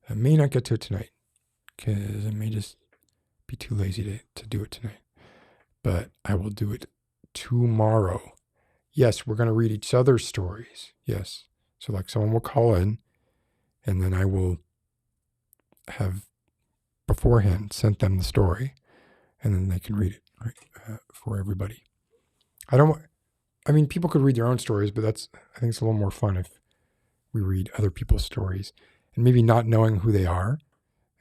I may not get to it tonight because I may just be too lazy to do it tonight. But I will do it tomorrow. Yes, we're going to read each other's stories. Yes. So like someone will call in and then I will have beforehand sent them the story and then they can read it, right, for everybody. People could read their own stories, but I think it's a little more fun if we read other people's stories and maybe not knowing who they are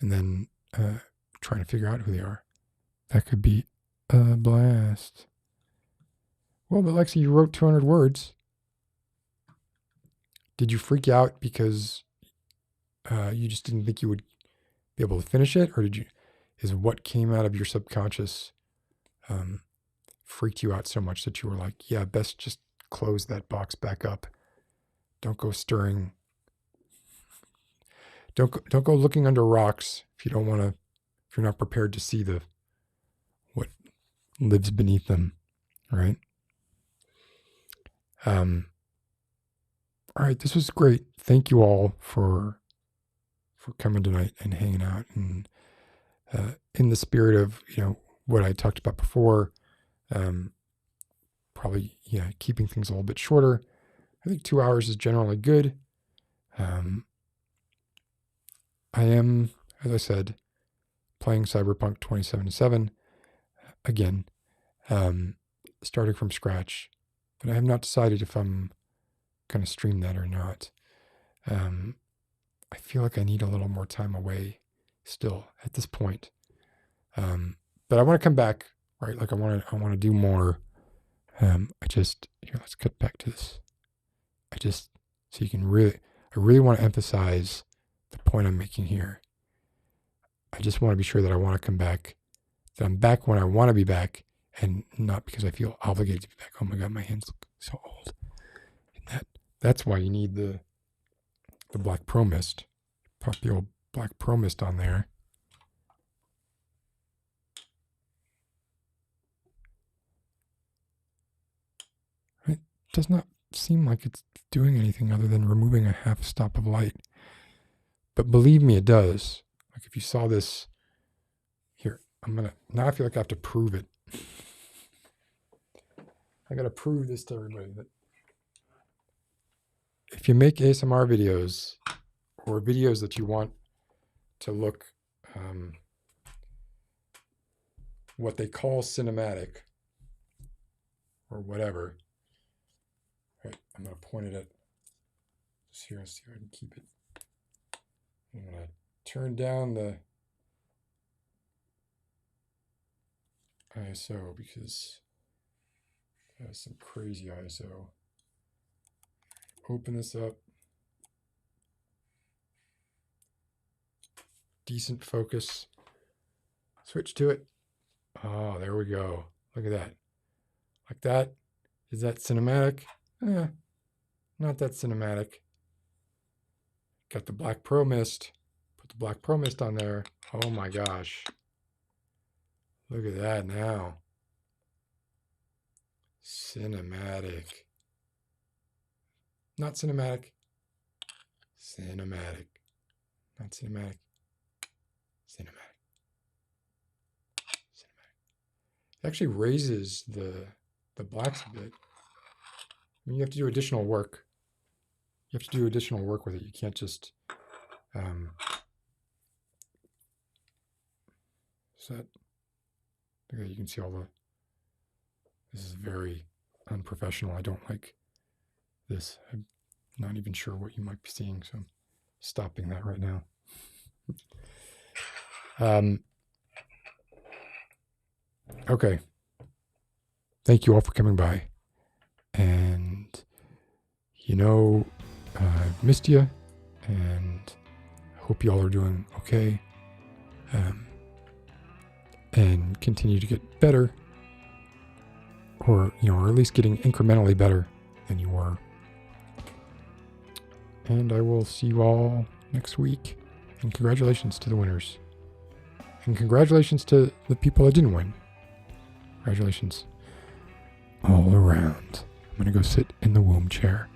and then trying to figure out who they are. That could be a blast. Well, but Lexi, you wrote 200 words. Did you freak out because you just didn't think you would be able to finish it? Or is what came out of your subconscious freaked you out so much that you were like, yeah, best just close that box back up. Don't go stirring. Don't go looking under rocks if you're not prepared to see what lives beneath them, right? All right, this was great. Thank you all for coming tonight and hanging out. And in the spirit of, what I talked about before, probably, keeping things a little bit shorter. I think 2 hours is generally good. I am, as I said, playing Cyberpunk 2077 again, starting from scratch, but I have not decided if I'm going to stream that or not. I feel like I need a little more time away still at this point. But I want to come back, right? Like I want to do more. Let's cut back to this. So you can I really want to emphasize the point I'm making here. I just want to be sure that I want to come back, that I'm back when I want to be back, and not because I feel obligated to be back. Oh my God, my hands look so old. And that's why you need the Black Pro Mist. Pop the old Black Pro Mist on there. It does not seem like it's doing anything other than removing a half stop of light. But believe me, it does. Like if you saw this here, now I feel like I have to prove it. I got to prove this to everybody that if you make ASMR videos or videos that you want to look what they call cinematic or whatever, right? I'm going to point it at just here and see if I can keep it. I'm going to turn down the ISO because it has some crazy ISO. Open this up. Decent focus. Switch to it. Oh, there we go. Look at that. Like that. Is that cinematic? Not that cinematic. Got the Black Pro Mist. Put the Black Pro Mist on there. Oh my gosh. Look at that now. Cinematic. Not cinematic. Cinematic. Not cinematic. Cinematic. Cinematic. It actually raises the blacks a bit. I mean, you have to do additional work. You have to do additional work with it. You can't just set. Okay, you can see all this is very unprofessional. I don't like this. I'm not even sure what you might be seeing, so I'm stopping that right now. Okay. Thank you all for coming by. And, I've missed you, and I hope you all are doing okay. And continue to get better, or at least getting incrementally better than you were. And I will see you all next week. And congratulations to the winners. And congratulations to the people that didn't win. Congratulations all around. I'm going to go sit in the womb chair.